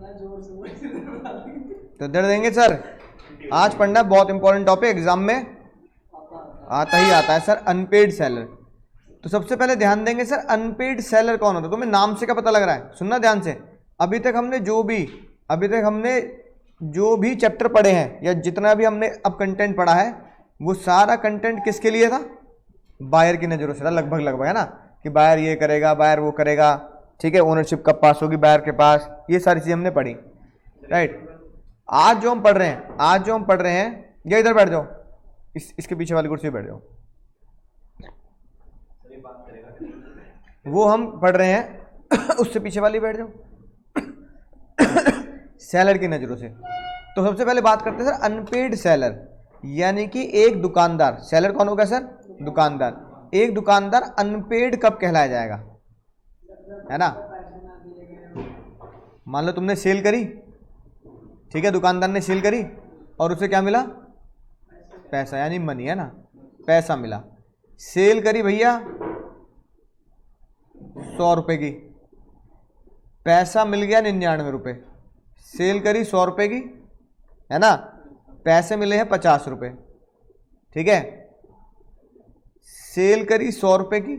तो दे देंगे सर। आज पढ़ना बहुत इंपॉर्टेंट टॉपिक, एग्जाम में आता ही आता है सर, अनपेड सेलर। तो सबसे पहले ध्यान देंगे सर, अनपेड सेलर कौन होता है? तुम्हें नाम से क्या पता लग रहा है? सुनना ध्यान से। अभी तक हमने जो भी चैप्टर पढ़े हैं या जितना भी हमने अब कंटेंट पढ़ा है, वो सारा कंटेंट किसके लिए था? बायर की नज़रों से था, लगभग है ना, कि बायर ये करेगा, बायर वो करेगा, ठीक है, ओनरशिप कब पास होगी बायर के पास, ये सारी चीज़ें हमने पढ़ी, राइट। आज जो हम पढ़ रहे हैं, या इधर बैठ जाओ, इसके पीछे वाली कुर्सी बैठ जाओ, वो हम पढ़ रहे हैं उससे पीछे वाली बैठ जाओ सेलर की नज़रों से। तो सबसे पहले बात करते हैं सर अनपेड सेलर, यानी कि एक दुकानदार, सेलर कौन होगा सर? दुकानदार। एक दुकानदार अनपेड कब कहलाया जाएगा, है ना? मान लो तुमने सेल करी, ठीक है, दुकानदार ने सेल करी और उसे क्या मिला? पैसा, यानी मनी, है ना, पैसा मिला। सेल करी भैया 100 रुपए की, पैसा मिल गया 99 रुपये। सेल करी 100 रुपए की, है ना, पैसे मिले हैं 50 रुपये, ठीक है। सेल करी 100 रुपए की,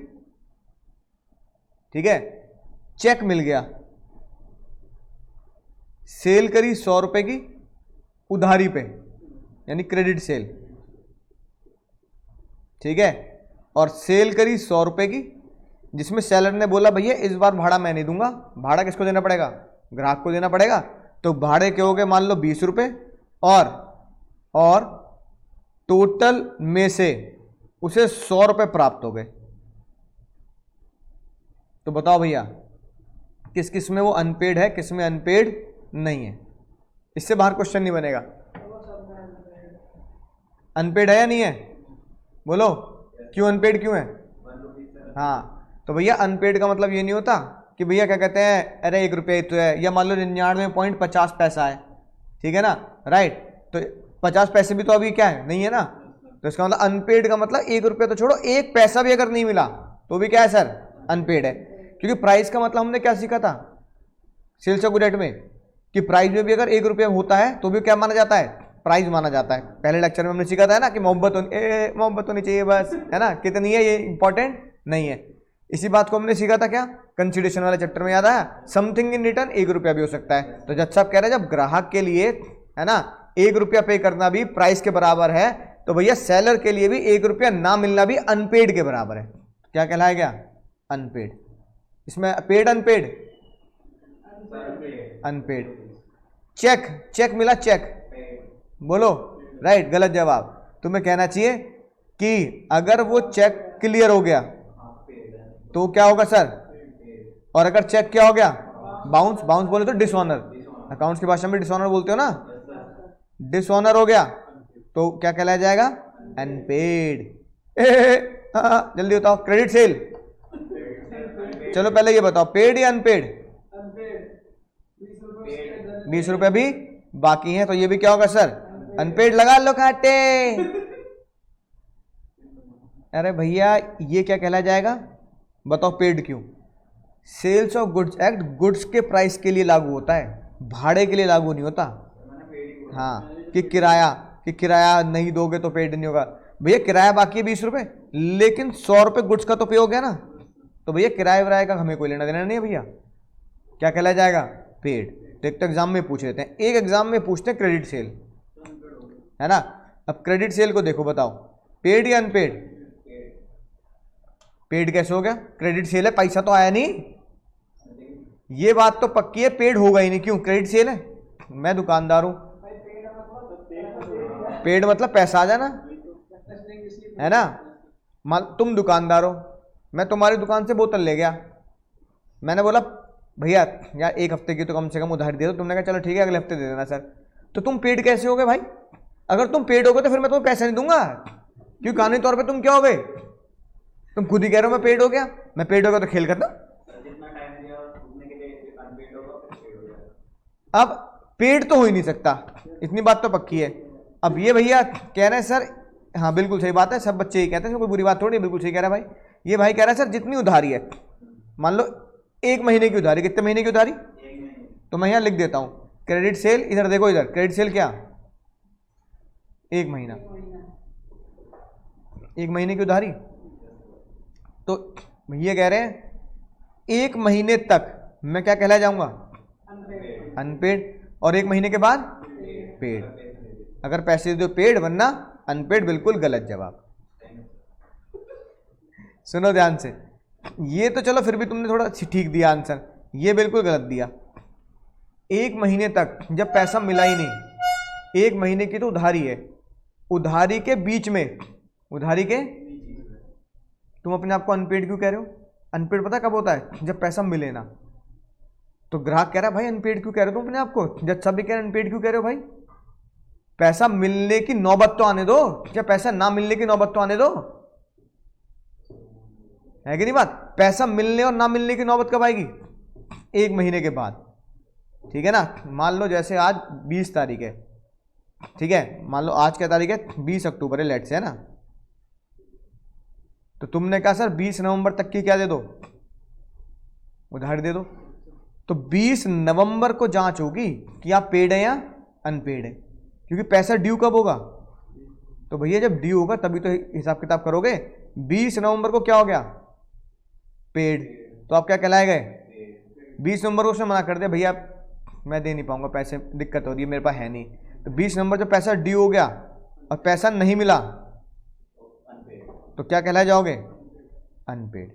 ठीक है, चेक मिल गया। सेल करी 100 रुपए की उधारी पे, यानी क्रेडिट सेल, ठीक है। और सेल करी 100 रुपए की, जिसमें सेलर ने बोला भैया इस बार भाड़ा मैं नहीं दूंगा। भाड़ा किसको देना पड़ेगा? ग्राहक को देना पड़ेगा। तो भाड़े के हो गए मान लो 20 रुपये, और टोटल में से उसे 100 रुपये प्राप्त हो गए। तो बताओ भैया किस किस में वो अनपेड है, किस में अनपेड नहीं है? इससे बाहर क्वेश्चन नहीं बनेगा। अनपेड है या नहीं है? बोलो क्यों अनपेड क्यों है? हाँ, तो भैया अनपेड का मतलब ये नहीं होता कि भैया क्या कहते हैं, अरे 1 रुपये तो है, या मान लो 99.50 पैसा है, ठीक है ना, राइट। तो 50 पैसे भी तो अभी क्या है, नहीं है ना। तो इसका मतलब अनपेड का मतलब 1 रुपये तो छोड़ो, 1 पैसा भी अगर नहीं मिला तो भी क्या है सर? अनपेड है। क्योंकि प्राइस का मतलब हमने क्या सीखा था सेल्स ऑफ गुड रेट में, कि प्राइस में भी अगर 1 रुपये होता है तो भी क्या माना जाता है? प्राइस माना जाता है। पहले लेक्चर में हमने सीखा था ना कि मोहब्बत होनी चाहिए बस, है ना, कितनी है ये इंपॉर्टेंट नहीं है। इसी बात को हमने सीखा था क्या, कंसिडरेशन वाले चैप्टर में, याद आया? समथिंग इन रिटर्न 1 रुपया भी हो सकता है। तो जज साहब कह रहे हैं जब ग्राहक के लिए, है ना, 1 रुपया पे करना भी प्राइस के बराबर है, तो भैया सेलर के लिए भी 1 रुपया ना मिलना भी अनपेड के बराबर है। क्या कहलाया गया? अनपेड। इसमें पेड अनपेड? अनपेड। चेक मिला, चेक, बोलो राइट गलत जवाब। तुम्हें कहना चाहिए कि अगर वो चेक क्लियर हो गया तो क्या होगा सर? और अगर चेक क्या हो गया? बाउंस बोले तो डिसऑनर, अकाउंट्स की भाषा में डिसऑनर बोलते हो ना, डिसऑनर हो गया तो क्या कहलाया जाएगा? अनपेड। जल्दी बताओ, क्रेडिट सेल, चलो पहले ये बताओ पेड या अनपेड? 20 रुपये भी बाकी हैं, तो ये भी क्या होगा सर? अनपेड। लगा लो खाटे। अरे भैया ये क्या कहला जाएगा बताओ? पेड क्यों? Sales of goods act goods के प्राइस के लिए लागू होता है, भाड़े के लिए लागू नहीं होता। हाँ, कि किराया नहीं दोगे तो पेड नहीं होगा। भैया किराया बाकी है 20 रुपये, लेकिन 100 रुपये गुड्स का तो पे हो गया ना, तो भैया किराए विराए का हमें कोई लेना देना नहीं है भैया। क्या कहला जाएगा? पेड। तो एक तो एग्जाम में पूछ लेते हैं, एक एग्जाम में पूछते हैं क्रेडिट सेल, है ना। अब क्रेडिट सेल को देखो, बताओ पेड या अनपेड? पेड कैसे हो गया? क्रेडिट सेल है, पैसा तो आया नहीं, ये बात तो पक्की है, पेड होगा ही नहीं। क्यों? क्रेडिट सेल है, मैं दुकानदार हूं, पेड मतलब पैसा आ जाना, है ना। तुम दुकानदार हो, मैं तुम्हारी दुकान से बोतल ले गया, मैंने बोला भैया यार 1 हफ्ते की तो कम से कम उधारी दे दो। तुमने कहा चलो ठीक है अगले हफ्ते दे देना सर। तो तुम पेड कैसे हो गए भाई? अगर तुम पेड हो गए तो फिर मैं तुम्हें पैसा नहीं दूंगा, क्योंकि कानूनी तौर पे तुम क्या हो गए? तुम खुद ही कह रहे हो मैं पेड हो गया, मैं पेड हो गया तो खेल खत्म। अब पेड तो हो ही नहीं सकता, इतनी बात तो पक्की है। अब ये भैया कह रहे हैं सर, हाँ बिल्कुल सही बात है, सब बच्चे ही कहते हैं, कोई बुरी बात थोड़ी है, बिल्कुल सही कह रहा है भाई। ये भाई कह रहा है सर जितनी उधारी है, मान लो 1 महीने की उधारी, कितने महीने की उधारी? तो मैं यहाँ लिख देता हूँ क्रेडिट सेल, इधर देखो, इधर क्रेडिट सेल क्या, 1 महीना, 1 महीने की उधारी। तो भैया कह रहे हैं 1 महीने तक मैं क्या कहला जाऊंगा, अनपेड, और 1 महीने के बाद पेड। अगर पैसे दो पेड, वरना अनपेड। बिल्कुल गलत जवाब। सुनो ध्यान से, ये तो चलो फिर भी तुमने थोड़ा ठीक दिया आंसर, ये बिल्कुल गलत दिया। 1 महीने तक जब पैसा मिला ही नहीं, 1 महीने की तो उधारी है, उधारी के बीच में, उधारी के, तुम अपने आप को अनपेड क्यों कह रहे हो? अनपेड पता कब होता है? जब पैसा मिले ना। तो ग्राहक कह रहा है भाई अनपेड क्यों कह रहे हो तुम अपने आप को? जब सभी कह रहे अनपेड क्यों कह रहे हो भाई? पैसा मिलने की नौबत तो आने दो, या पैसा ना मिलने की नौबत तो आने दो, है कि नहीं बात? पैसा मिलने और ना मिलने की नौबत कब आएगी? 1 महीने के बाद, ठीक है ना। मान लो जैसे आज 20 तारीख है, ठीक है, मान लो आज क्या तारीख है, 20 अक्टूबर है, लेट से, है ना। तो तुमने कहा सर 20 नवंबर तक की क्या दे दो, उधारी दे दो। तो 20 नवंबर को जांच होगी कि आप पेड है या अनपेड है, क्योंकि पैसा ड्यू कब होगा? तो भैया जब ड्यू होगा तभी तो हिसाब किताब करोगे। 20 नवंबर को क्या हो गया, पेड, तो आप क्या कहलाए गए? 20 नवंबर को उसने मना कर दिया, भैया मैं दे नहीं पाऊंगा पैसे, दिक्कत हो रही है, मेरे पास है नहीं। तो 20 नवंबर जब पैसा ड्यू हो गया और पैसा नहीं मिला, तो क्या कहलाए जाओगे? अनपेड।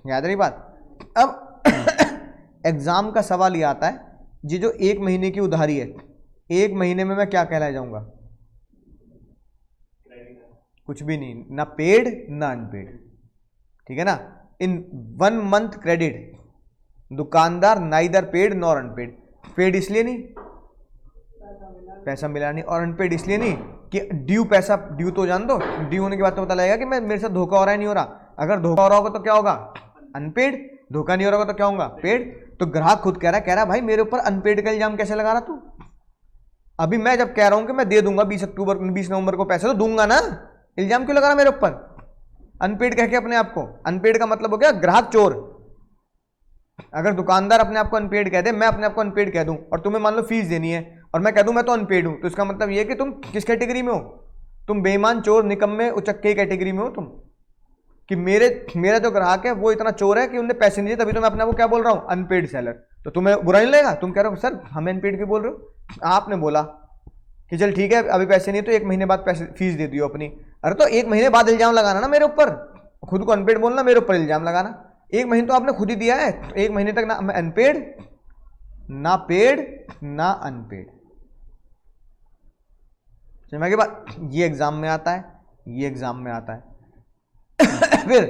याद रही बात? अब एग्जाम का सवाल ये आता है, ये जो 1 महीने की उधारी है, 1 महीने में मैं क्या कहलाए जाऊंगा? कुछ भी नहीं, ना पेड ना अनपेड, ठीक है ना। इन 1 मंथ क्रेडिट दुकानदार neither paid nor unpaid. Paid इसलिए नहीं, पैसा मिला नहीं, और अनपेड इसलिए नहीं कि ड्यू, पैसा ड्यू तो जान दो, ड्यू होने के बाद तो पता लगेगा कि मेरे साथ धोखा हो रहा है नहीं हो रहा। अगर धोखा हो रहा होगा तो क्या होगा? अनपेड। धोखा नहीं हो रहा होगा तो क्या होगा? पेड। तो ग्राहक खुद कह रहा है भाई मेरे ऊपर अनपेड का इल्जाम कैसे लगा रहा तू? अभी मैं जब कह रहा हूं कि मैं दे दूंगा 20 नवंबर को पैसा, तो दूंगा ना, इल्जाम क्यों लगा रहा मेरे ऊपर अनपेड कह के अपने आप को? अनपेड का मतलब हो गया ग्राहक चोर। अगर दुकानदार अपने आप को अनपेड कह दे, मैं अपने आप को अनपेड कह दूं, और तुम्हें मान लो फीस देनी है और मैं कह दूं मैं तो अनपेड हूं, तो इसका मतलब यह है कि तुम किस कैटेगरी में हो? तुम बेईमान, चोर, निकम्मे, उचक्के कैटेगरी में हो तुम, कि मेरा जो ग्राहक है वो इतना चोर है कि उन्हें पैसे नहीं दिए, तभी तो मैं अपने आप को क्या बोल रहा हूं? Unpaid seller. तो तुम्हें बुरा नहीं लगेगा? तुम कह रहे हो सर हमें अनपेड क्यों बोल रहे हो? आपने बोला कि चल ठीक है अभी पैसे नहीं तो 1 महीने बाद पैसे फीस दे दियो अपनी। अरे तो 1 महीने बाद इल्जाम लगाना ना मेरे ऊपर, खुद को अनपेड बोलना, मेरे ऊपर इल्जाम लगाना। 1 महीने तो आपने खुद ही दिया है, तो 1 महीने तक ना मैं अनपेड, ना पेड, ना अनपेड। समझ के बाद ये एग्जाम में आता है, ये एग्जाम में आता है। फिर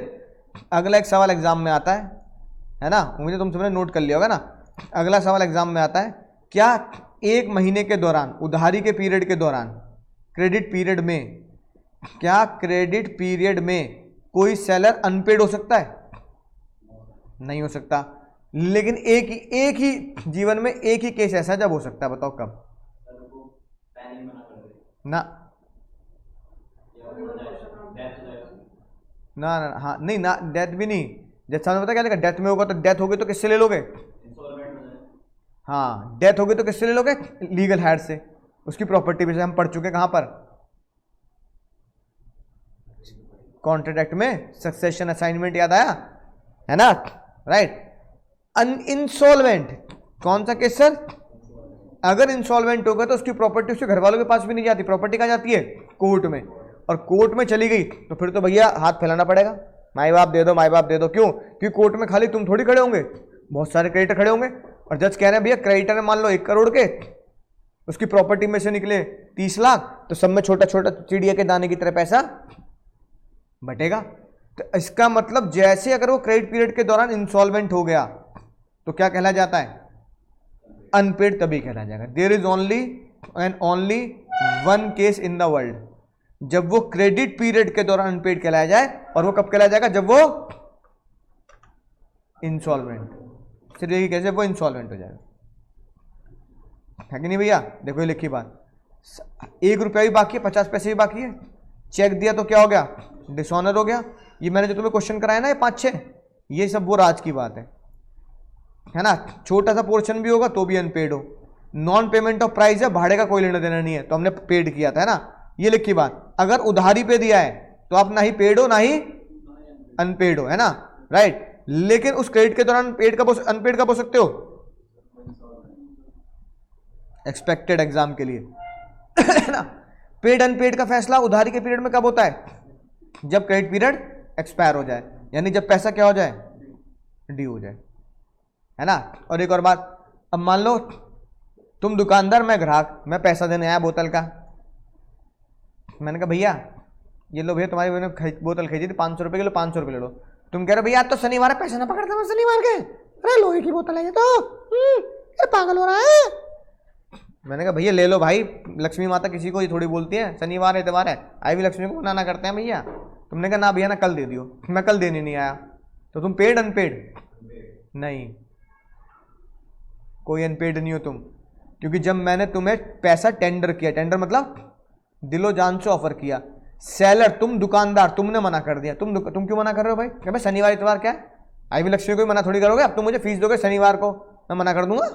अगला एक सवाल एग्जाम में आता है ना, उम्मीद है तुम सबने नोट कर लिया होगा ना। अगला सवाल एग्जाम में आता है, क्या 1 महीने के दौरान, उधारी के पीरियड के दौरान, क्रेडिट पीरियड में, क्या क्रेडिट पीरियड में कोई सेलर अनपेड हो सकता है? नहीं हो सकता। लेकिन एक ही जीवन में एक ही केस ऐसा जब हो सकता है, बताओ कब? ना ना ना, हाँ नहीं ना, डेथ भी नहीं। जैसा पता क्या लगा, डेथ में होगा तो डेथ होगी तो किससे ले लोगे? हाँ, डेथ होगी तो किससे ले लोगे? लीगल हेड से, उसकी प्रॉपर्टी पे से। हम पढ़ चुके कहां पर? कॉन्ट्रैक्ट एक्ट में सक्सेशन असाइनमेंट, याद आया है ना? राइट। अनइंसॉल्वेंट कौन सा केस सर? अगर इंसॉल्वेंट होगा तो उसकी प्रॉपर्टी उसके घर वालों के पास भी नहीं जाती, प्रॉपर्टी कहां जाती है? कोर्ट में। और कोर्ट में चली गई तो फिर तो भैया हाथ फैलाना पड़ेगा, माई बाप दे दो, माई बाप दे दो। क्यों? क्योंकि कोर्ट में खाली तुम थोड़ी खड़े होंगे, बहुत सारे क्रेडिटर खड़े होंगे, और जज कह रहे हैं भैया क्रेडिटर मान लो 1 करोड़ के, उसकी प्रॉपर्टी में से निकले 30 लाख, तो सब में छोटा छोटा चिड़िया के दाने की तरह पैसा बटेगा। तो इसका मतलब जैसे अगर वो क्रेडिट पीरियड के दौरान इंसॉल्वेंट हो गया तो क्या कहला जाता है? अनपेड तभी कहला जाएगा। There is only and only 1 case in the world जब वो क्रेडिट पीरियड के दौरान अनपेड कहलाया जाए, और वो कब कहलाया जाएगा? जब वो इंसॉल्वेंट। सिर्फ यही कैसे? वो इंसॉल्वेंट हो जाएगा, है कि नहीं भैया? देखो ये लिखी बात, 1 रुपया भी बाकी है, 50 पैसे भी बाकी है, चेक दिया तो क्या हो गया? डिसऑनर हो गया। ये मैंने जो तुम्हें क्वेश्चन कराया ना, ये 5-6, ये सब वो राज की बात है ना। छोटा सा पोर्शन भी होगा तो भी अनपेड हो, नॉन पेमेंट ऑफ प्राइस है, भाड़े का कोई लेना देना नहीं है, तो हमने पेड किया था, है ना, ये लिखी बात। अगर उधारी पे दिया है तो आप ना ही पेड हो ना ही अनपेड हो, है ना, राइट। लेकिन उस क्रेडिट के दौरान पेड का अनपेड कब हो सकते हो? एक्सपेक्टेड एग्जाम के लिए, है ना। पेड अनपेड का फैसला उधारी के पीरियड में कब होता है? जब क्रेडिट पीरियड एक्सपायर हो जाए, यानी जब पैसा क्या हो जाए? ड्यू हो जाए, है ना। और एक और बात, अब मान लो तुम दुकानदार, मैं ग्राहक, मैं पैसा देने आया बोतल का, मैंने कहा भैया ये लो भैया, तुम्हारी बोतल खरीदी थी 500 रुपये की, लो 500 रुपये ले लो। तुम कह रहे भैया आज तो शनिवार है, पैसा ना पकड़ता मैं शनिवार के, अरे लोहे की बोतल है ये तो, ये पागल हो रहा है। मैंने कहा भैया ले लो भाई, लक्ष्मी माता किसी को ही थोड़ी बोलती है, शनिवार इतवार है, आई भी लक्ष्मी को मनाना करते हैं भैया। तुमने कहा ना भैया ना कल दे दियो, मैं कल देने नहीं आया, तो तुम पेड अनपेड? नहीं, कोई अनपेड नहीं हो तुम, क्योंकि जब मैंने तुम्हें पैसा टेंडर किया, टेंडर मतलब दिलो जान से ऑफर किया, सेलर तुम दुकानदार, तुमने मना कर दिया, तुम क्यों मना कर रहे हो भाई? क्या भाई शनिवार इतवार क्या है? आई भी लक्ष्मी को मना थोड़ी करोगे, अब तुम मुझे फीस दोगे शनिवार को, मैं मना कर दूंगा?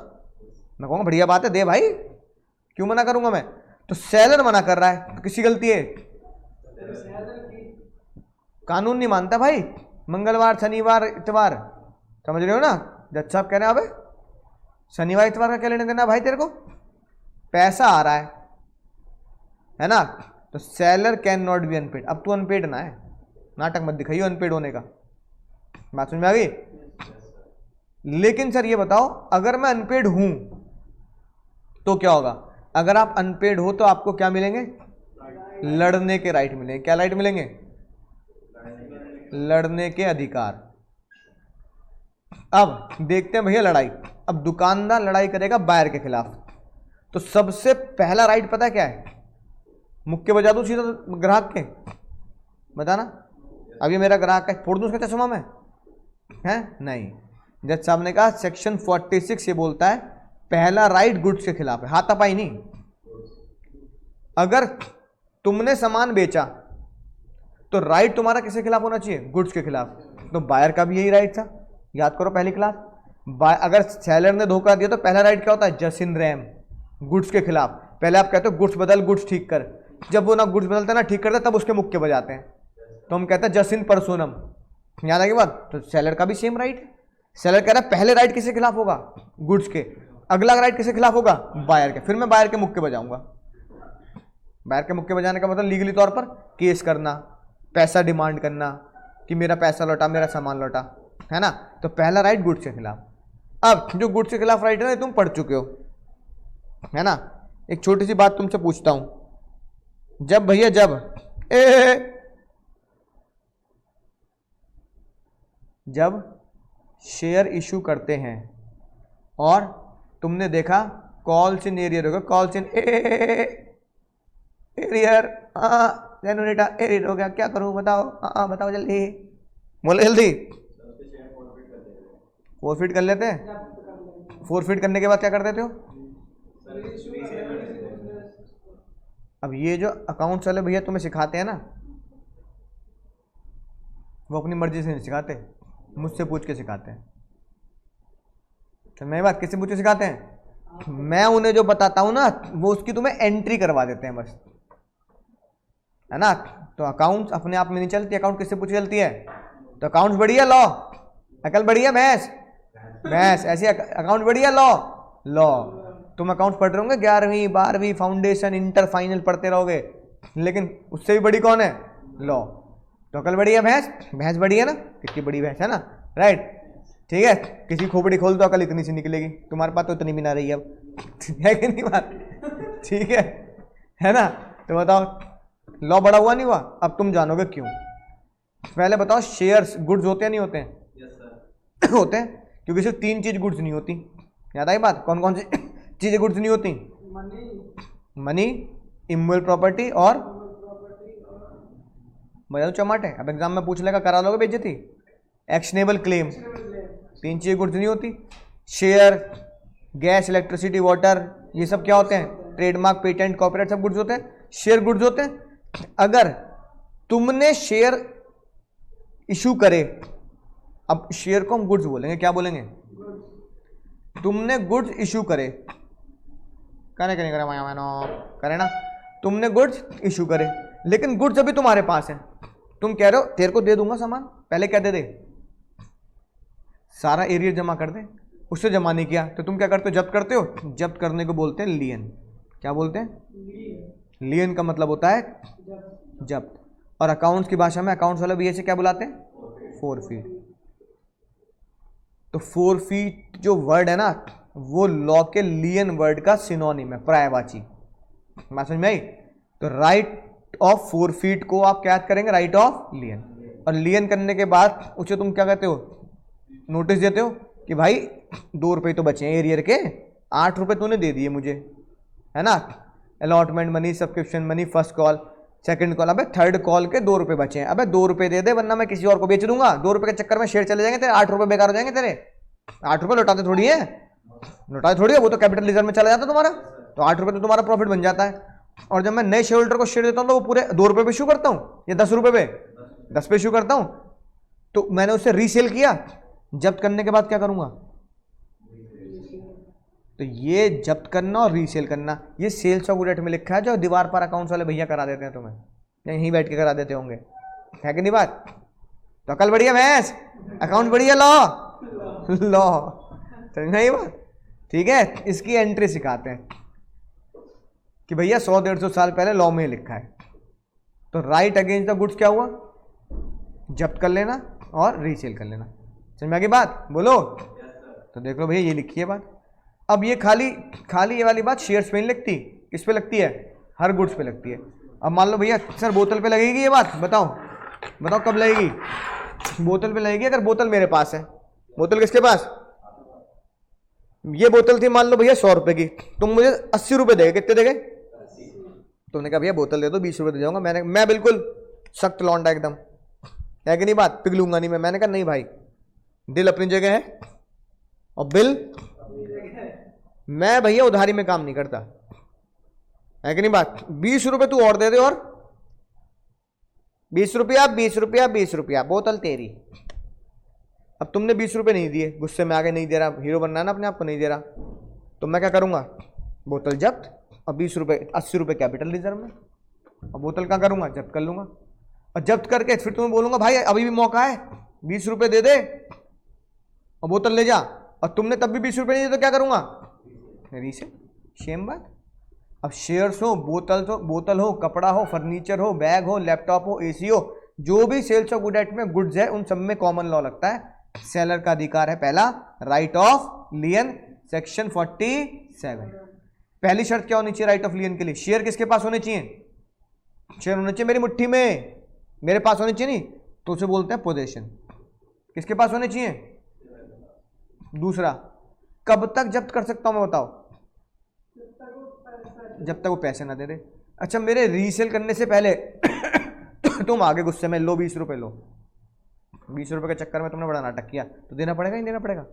मैं कहूँगा बढ़िया बात है दे भाई, क्यों मना करूंगा मैं? तो सेलर मना कर रहा है, तो किसकी गलती है? कानून नहीं मानता भाई, मंगलवार शनिवार इतवार, समझ रहे हो ना। जज साहब कह रहे हैं अबे शनिवार इतवार का क्या लेने देना भाई, तेरे को पैसा आ रहा है ना। तो seller can not be unpaid. अब तू अनपेड ना है, नाटक मत दिखाइयो अनपेड होने का, बात समझ में आ गई। लेकिन सर ये बताओ, अगर मैं अनपेड हूं तो क्या होगा? अगर आप अनपेड हो तो आपको क्या मिलेंगे? लड़ने के राइट मिलेंगे। क्या राइट मिलेंगे? लड़ने के अधिकार। अब देखते हैं भैया लड़ाई, अब दुकानदार लड़ाई करेगा बायर के खिलाफ, तो सबसे पहला राइट पता क्या है? मुक्के बजा दूं सीधा ग्राहक के, बताना। अब ये मेरा ग्राहक है, फोड़ दूं उसका चश्मा में? है नहीं। जज साहब ने कहा सेक्शन 46 ये बोलता है पहला राइट गुड्स के खिलाफ है, हाथापाई नहीं। अगर तुमने सामान बेचा तो राइट तुम्हारा किसके खिलाफ होना चाहिए? गुड्स के खिलाफ। तो बायर का भी यही राइट था, याद करो पहली क्लास। अगर सेलर ने धोखा दिया तो पहला राइट क्या होता है? जस इन रैम, गुड्स के खिलाफ। पहले आप कहते हो गुड्स बदल, गुड्स ठीक कर, जब वो ना गुड्स बदलता ना ठीक करता तब उसके मुक्के बजाते हैं, तो हम कहते हैं जस इन परसोनम। याद आगे बात। तो सेलर का भी सेम राइट है। सेलर कह रहा है पहले राइट किसके खिलाफ होगा? गुड्स के। अगला राइट किसके खिलाफ होगा? बायर के। फिर मैं बायर के मुक्के बजाऊंगा। बायर के मुक्के बजाने का मतलब लीगली तौर पर केस करना, पैसा डिमांड करना कि मेरा पैसा लौटा, मेरा सामान लौटा, है ना। तो पहला राइट गुड्स के खिलाफ। अब जो गुड्स के खिलाफ राइट है ना तुम पढ़ चुके हो, है ना। एक छोटी सी बात तुमसे पूछता हूं, जब भैया जब शेयर इशू करते हैं और तुमने देखा कॉल्स इन एरियर होगा, कॉल्स इन एरियर, एरियर हो गया, क्या करूं बताओ? बताओ जल्दी, बोलो जल्दी। फोरफिट कर लेते हैं। फोरफिट करने के बाद क्या कर देते हो? अब ये जो अकाउंट्स वाले भैया तुम्हें सिखाते हैं ना, वो अपनी मर्जी से नहीं सिखाते, मुझसे पूछ के सिखाते हैं। तो मैं बात किससे पूछ के सिखाते हैं? मैं उन्हें जो बताता हूं ना वो उसकी तुम्हें एंट्री करवा देते हैं बस, है ना। तो अकाउंट्स अपने आप में नहीं चलती, अकाउंट किससे पूछ चलती है? तो अकाउंट्स बढ़िया लॉ, अकल बढ़िया भैंस, भैंस ऐसी अकाउंट बढ़िया लॉ, लॉ। तुम अकाउंट्स पढ़ रहे होंगे 11वीं 12वीं फाउंडेशन इंटर फाइनल पढ़ते रहोगे, लेकिन उससे भी बड़ी कौन है? लॉ। तो अकल बढ़िया भैंस, भैंस बड़ी है ना, कितनी बड़ी भैंस है ना, राइट। ठीक है, किसी खोपड़ी खोल दो अकल इतनी सी निकलेगी, तुम्हारे पास तो इतनी भी ना रही अब, है कि नहीं बात? ठीक है ना। तो बताओ लॉ बड़ा हुआ नहीं हुआ? अब तुम जानोगे क्यों। पहले बताओ शेयर्स गुड्स होते हैं नहीं होते हैं? yes, होते हैं, क्योंकि सिर्फ 3 चीज गुड्स नहीं होती। याद आई बात? कौन कौन सी चीजें गुड्स नहीं होती? मनी, इमूवेबल प्रॉपर्टी और बजाओ चमाटे। अब एग्जाम में पूछ लेगा, करा लोगे बेइज्जती। एक्शनेबल क्लेम, 3 चीजें गुड्स नहीं होती। शेयर, गैस, इलेक्ट्रिसिटी, वाटर, ये सब क्या होते हैं? ट्रेडमार्क, पेटेंट, कॉपीराइट, सब गुड्स होते हैं। शेयर गुड्स होते हैं। अगर तुमने शेयर इशू करे, अब शेयर को हम गुड्स बोलेंगे, क्या बोलेंगे? तुमने गुड्स इशू करे करे कि नहीं करे माया मैनो, करे ना। तुमने गुड्स इशू करे, लेकिन गुड्स अभी तुम्हारे पास है, तुम कह रहे हो तेरे को दे दूंगा सामान, पहले क्या दे दे, सारा एरियर जमा कर दे, उससे जमा नहीं किया तो तुम क्या करते हो, जब्त करते हो। जब्त करने को बोलते हैं लियन। क्या बोलते हैं? लियन का मतलब होता है जब्त। और अकाउंट्स की भाषा में अकाउंट्स वाला भी ऐसे क्या बुलाते हैं, फोरफीट। तो फोरफीट जो वर्ड है ना, वो लॉ के लियन वर्ड का सिनोनिम है, पर्यायवाची। बात समझ में आई? तो राइट ऑफ फोरफीट को आप क्या करेंगे, राइट ऑफ लियन। और लियन करने के बाद उसे तुम क्या कहते हो, नोटिस देते हो कि भाई 2 रुपये तो बचे हैं एरियर के, 8 रुपये तूने दे दिए मुझे, है ना। Allotment money, subscription money, first call, second call, अबे थर्ड कॉल के 2 रुपये बचे हैं, अबे 2 रुपये दे दे वरना मैं किसी और को बेच दूंगा। 2 रुपये के चक्कर में शेयर चले जाएंगे तेरे, 8 रुपये बेकार हो जाएंगे तेरे। 8 रुपये लौटाते थोड़ी है, लौटाते थोड़ी है, वो तो कैपिटल रिजर्व में चला जाता है तुम्हारा, तो 8 रुपये तो तुम्हारा प्रॉफिट बन जाता है। और जब मैं नए शेयर होल्डर को शेयर देता हूँ तो वो पूरे 2 रुपये पे इशू करता हूँ या 10 रुपये पे, 10 पे इशू करता हूँ। तो मैंने उससे रीसेल किया, जब्त करने के बाद क्या करूंगा, तो ये जब्त करना और रीसेल करना, ये सेल्स ऑफ गुड एट में लिखा है, जो दीवार पर अकाउंट्स वाले भैया करा देते हैं तुम्हें, या यहीं बैठ के करा देते होंगे, है कि नहीं बात। तो अकल बढ़िया भैंस, अकाउंट बढ़िया, लॉ लॉ, समझ नहीं बात, ठीक है। इसकी एंट्री सिखाते हैं कि भैया 100-150 साल पहले लॉ में लिखा है। तो राइट अगेंस्ट द गुड्स क्या हुआ, जब्त कर लेना और रीसेल कर लेना। समझ में आ गई बात, बोलो। तो देख लो भैया ये लिखी है बात। अब ये खाली ये वाली बात शेयर्स पे नहीं लगती, किस पे लगती है, हर गुड्स पे लगती है। अब मान लो भैया सर बोतल पे लगेगी ये बात, बताओ बताओ कब लगेगी, बोतल पे लगेगी अगर बोतल मेरे पास है। बोतल किसके पास, ये बोतल थी मान लो भैया 100 रुपए की, तुम मुझे 80 रुपए देगे, कितने देगे, तुमने कहा भैया बोतल दे दो 20 रुपए दे जाऊंगा। मैं बिल्कुल सख्त लौंडा एकदम, है कि नहीं बात, पिघलूंगा नहीं मैं। मैंने कहा नहीं भाई, दिल अपनी जगह है और बिल, मैं भैया उधारी में काम नहीं करता, है कि नहीं बात। 20 रुपए तू और दे दे, और 20 रुपया 20 रुपया 20 रुपया, बोतल तेरी। अब तुमने 20 रुपए नहीं दिए, गुस्से में आगे नहीं दे रहा, हीरो बनना है ना अपने आप को, नहीं दे रहा, तो मैं क्या करूंगा, बोतल जब्त और 20 रुपए 80 रुपए कैपिटल रिजर्व में, और बोतल क्या करूंगा, जब्त कर लूंगा। और जब्त करके फिर तुम्हें बोलूंगा भाई अभी भी मौका है, 20 रुपए दे दे और बोतल ले जा, और तुमने तब भी 20 रुपए नहीं दिए तो क्या करूंगा, रीसेल। सेम बात। अब शेयर्स हो, बोतल हो, कपड़ा हो, फर्नीचर हो, बैग हो, लैपटॉप हो, एसी हो, जो भी सेल्स ऑफ गुड एट में गुड्स है, उन सब में कॉमन लॉ लगता है। सेलर का अधिकार है पहला, राइट ऑफ लियन, सेक्शन 47। पहली शर्त क्या होनी चाहिए राइट ऑफ लियन के लिए, शेयर किसके पास होने चाहिए, शेयर होने चाहिए मेरी मुट्ठी में, मेरे पास होने चाहिए, नहीं तो उसे बोलते हैं पोजेशन। किसके पास होने चाहिए। दूसरा, कब तक जब्त कर सकता हूं मैं, बताओ, जब तक वो पैसे ना दे दे। अच्छा, मेरे रीसेल करने से पहले तुम आगे गुस्से में लो 20 रुपए लो, 20 रुपए के चक्कर में तुमने बड़ा नाटक किया, तो देना पड़ेगा नहीं देना पड़ेगा,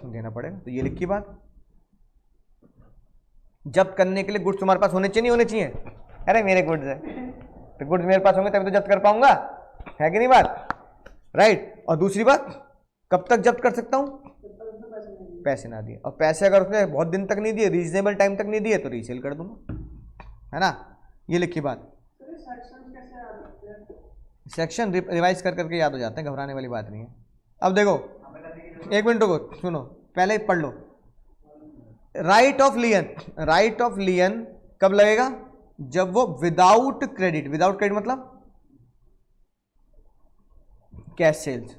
देना पड़ेगा। तो ये लिखी बात, जब्त करने के लिए गुड्स तुम्हारे पास होने चाहिए नहीं होने चाहिए। अरे मेरे गुड्स है, तो गुड्स मेरे पास होंगे तभी तो जब्त कर पाऊंगा, है कि नहीं बात, राइट। और दूसरी बात, कब तक जब्त कर सकता हूं, पैसे ना दिए, और पैसे अगर उसने बहुत दिन तक नहीं दिए, रीजनेबल टाइम तक नहीं दिए, तो रीसेल कर दूंगा, है ना। ये लिखी बात। सेक्शन रिवाइज कर करके याद हो जाते हैं, घबराने वाली बात नहीं है। अब देखो, एक मिनट को सुनो, पहले पढ़ लो। Right of lien, right of lien कब लगेगा, जब वो विदाउट क्रेडिट, विदाउट क्रेडिट मतलब कैश सेल्स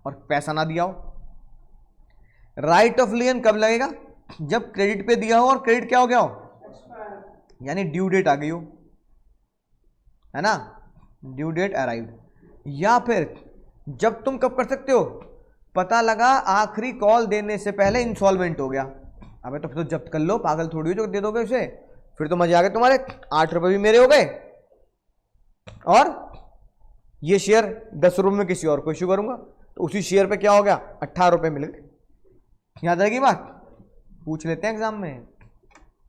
और पैसा ना दिया हो। राइट ऑफ लियन कब लगेगा, जब क्रेडिट पे दिया हो और क्रेडिट क्या हो गया हो, यानी ड्यू डेट आ गई हो, है ना, ड्यू डेट अराइव्ड। या फिर जब तुम कब कर सकते हो, पता लगा आखिरी कॉल देने से पहले इंसॉल्वेंट हो गया, अबे तो फिर तो जब्त कर लो, पागल थोड़ी हो जो दे दोगे उसे, फिर तो मजे आ गए तुम्हारे, 8 रुपए भी मेरे हो गए, और ये शेयर 10 रुपए में किसी और को इश्यू करूंगा, तो उसी शेयर पे क्या हो गया, 18 रुपए मिल गए। याद रहेगी बात, पूछ लेते हैं एग्जाम में,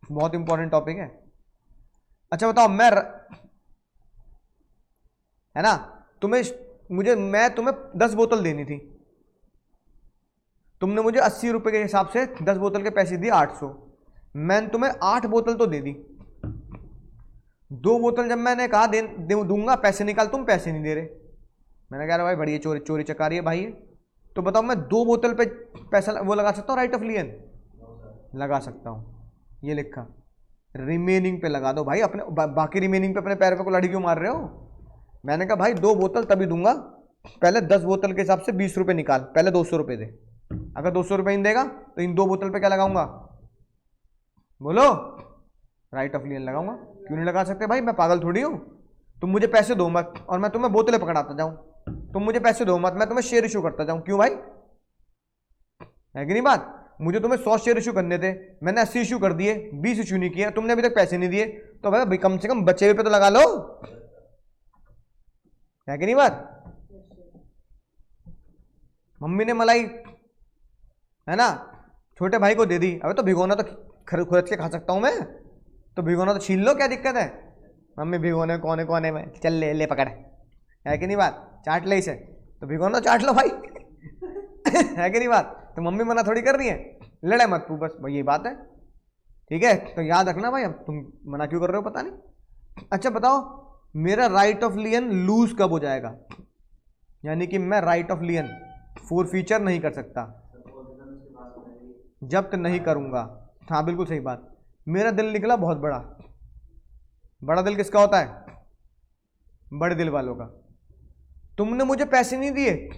बहुत इंपॉर्टेंट टॉपिक है। अच्छा बताओ, है ना, मैं तुम्हें 10 बोतल देनी थी, तुमने मुझे 80 रुपए के हिसाब से 10 बोतल के पैसे दिए 800, मैंने तुम्हें 8 बोतल तो दे दी, 2 बोतल जब मैंने कहा दूंगा पैसे निकाल, तुम पैसे नहीं दे रहे। मैंने कहा भाई बड़ी चोरी चोरी चकारी है भाई। तो बताओ मैं 2 बोतल पे पैसा वो लगा सकता हूँ राइट ऑफ लियन? लगा सकता हूँ। ये लिखा रिमेनिंग पे लगा दो भाई, अपने बाकी रिमेनिंग पे अपने पैर पे को लड़ी क्यों मार रहे हो? मैंने कहा भाई 2 बोतल तभी दूंगा, पहले 10 बोतल के हिसाब से 20 रुपये निकाल, पहले 200 रुपये दे। अगर 200 रुपये नहीं देगा तो इन 2 बोतल पे क्या लगाऊंगा? बोलो, राइट ऑफ लियन लगाऊंगा। क्यों नहीं लगा सकते भाई? मैं पागल थोड़ी हूँ। तुम मुझे पैसे दो मत और मैं तुम्हें बोतलें पकड़ाता जाऊं, तुम मुझे पैसे दो मत मैं तुम्हें शेयर इशू करता जाऊं। क्यों भाई? है कि नहीं बात? मुझे तुम्हें 100 शेयर इशू करने थे, मैंने 80 इशू कर दिए, 20 इशू नहीं किया, तुमने अभी तक पैसे नहीं दिए, तो भाई कम से कम बचे हुए पे तो लगा लो। है कि नहीं बात? मम्मी ने मलाई, है ना, छोटे भाई को दे दी, अबे तो भिगोना तो खुद के खा सकता हूं मैं, तो भिगोना तो छीन लो, क्या दिक्कत है? मम्मी भिगोने कोने कोने में, चल ले ले पकड़। है कि नहीं बात? चाट ले इसे, तो भिगोना चाट लो भाई। है कि नहीं बात? तो मम्मी मना थोड़ी कर रही है, लड़े मत तू, बस ये बात है। ठीक है, तो याद रखना भाई, अब तुम मना क्यों कर रहे हो पता नहीं। अच्छा बताओ, मेरा राइट ऑफ लियन लूज कब हो जाएगा? यानी कि मैं राइट ऑफ लियन फॉरफीचर नहीं कर सकता जब्त नहीं करूंगा। हाँ बिल्कुल सही बात। मेरा दिल निकला बहुत बड़ा, बड़ा दिल किसका होता है? बड़े दिल वालों का। तुमने मुझे पैसे नहीं दिए,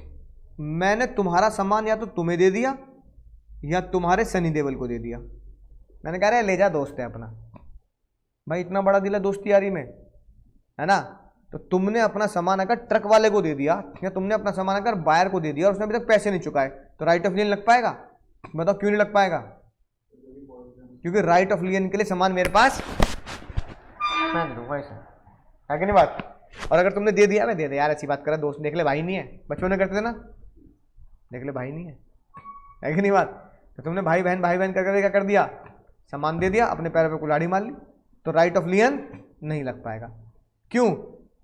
मैंने तुम्हारा सामान या तो तुम्हें दे दिया या तुम्हारे सनी देवल को दे दिया। मैंने कहा ले जा, दोस्त है अपना। भाई इतना बड़ा दिल है दोस्ती यारी में, है ना? तो तुमने अपना सामान अगर ट्रक वाले को दे दिया या तुमने अपना सामान अगर बायर को दे दिया और उसने अभी तक पैसे नहीं चुकाए, तो राइट ऑफ लियन लग पाएगा? बताओ क्यों नहीं लग पाएगा? क्योंकि राइट ऑफ लियन के लिए सामान मेरे पास है कि नहीं बात? और अगर तुमने दे दिया, मैं दे दे यार, ऐसी बात कर, दोस्त देख ले भाई नहीं है, बचपन में करते थे ना, देख ले भाई नहीं है कि नहीं बात? तो तुमने भाई बहन करके क्या कर दिया? सामान दे दिया, अपने पैरों पे कुल्हाड़ी मार ली, तो राइट ऑफ लियन नहीं लग पाएगा। क्यों?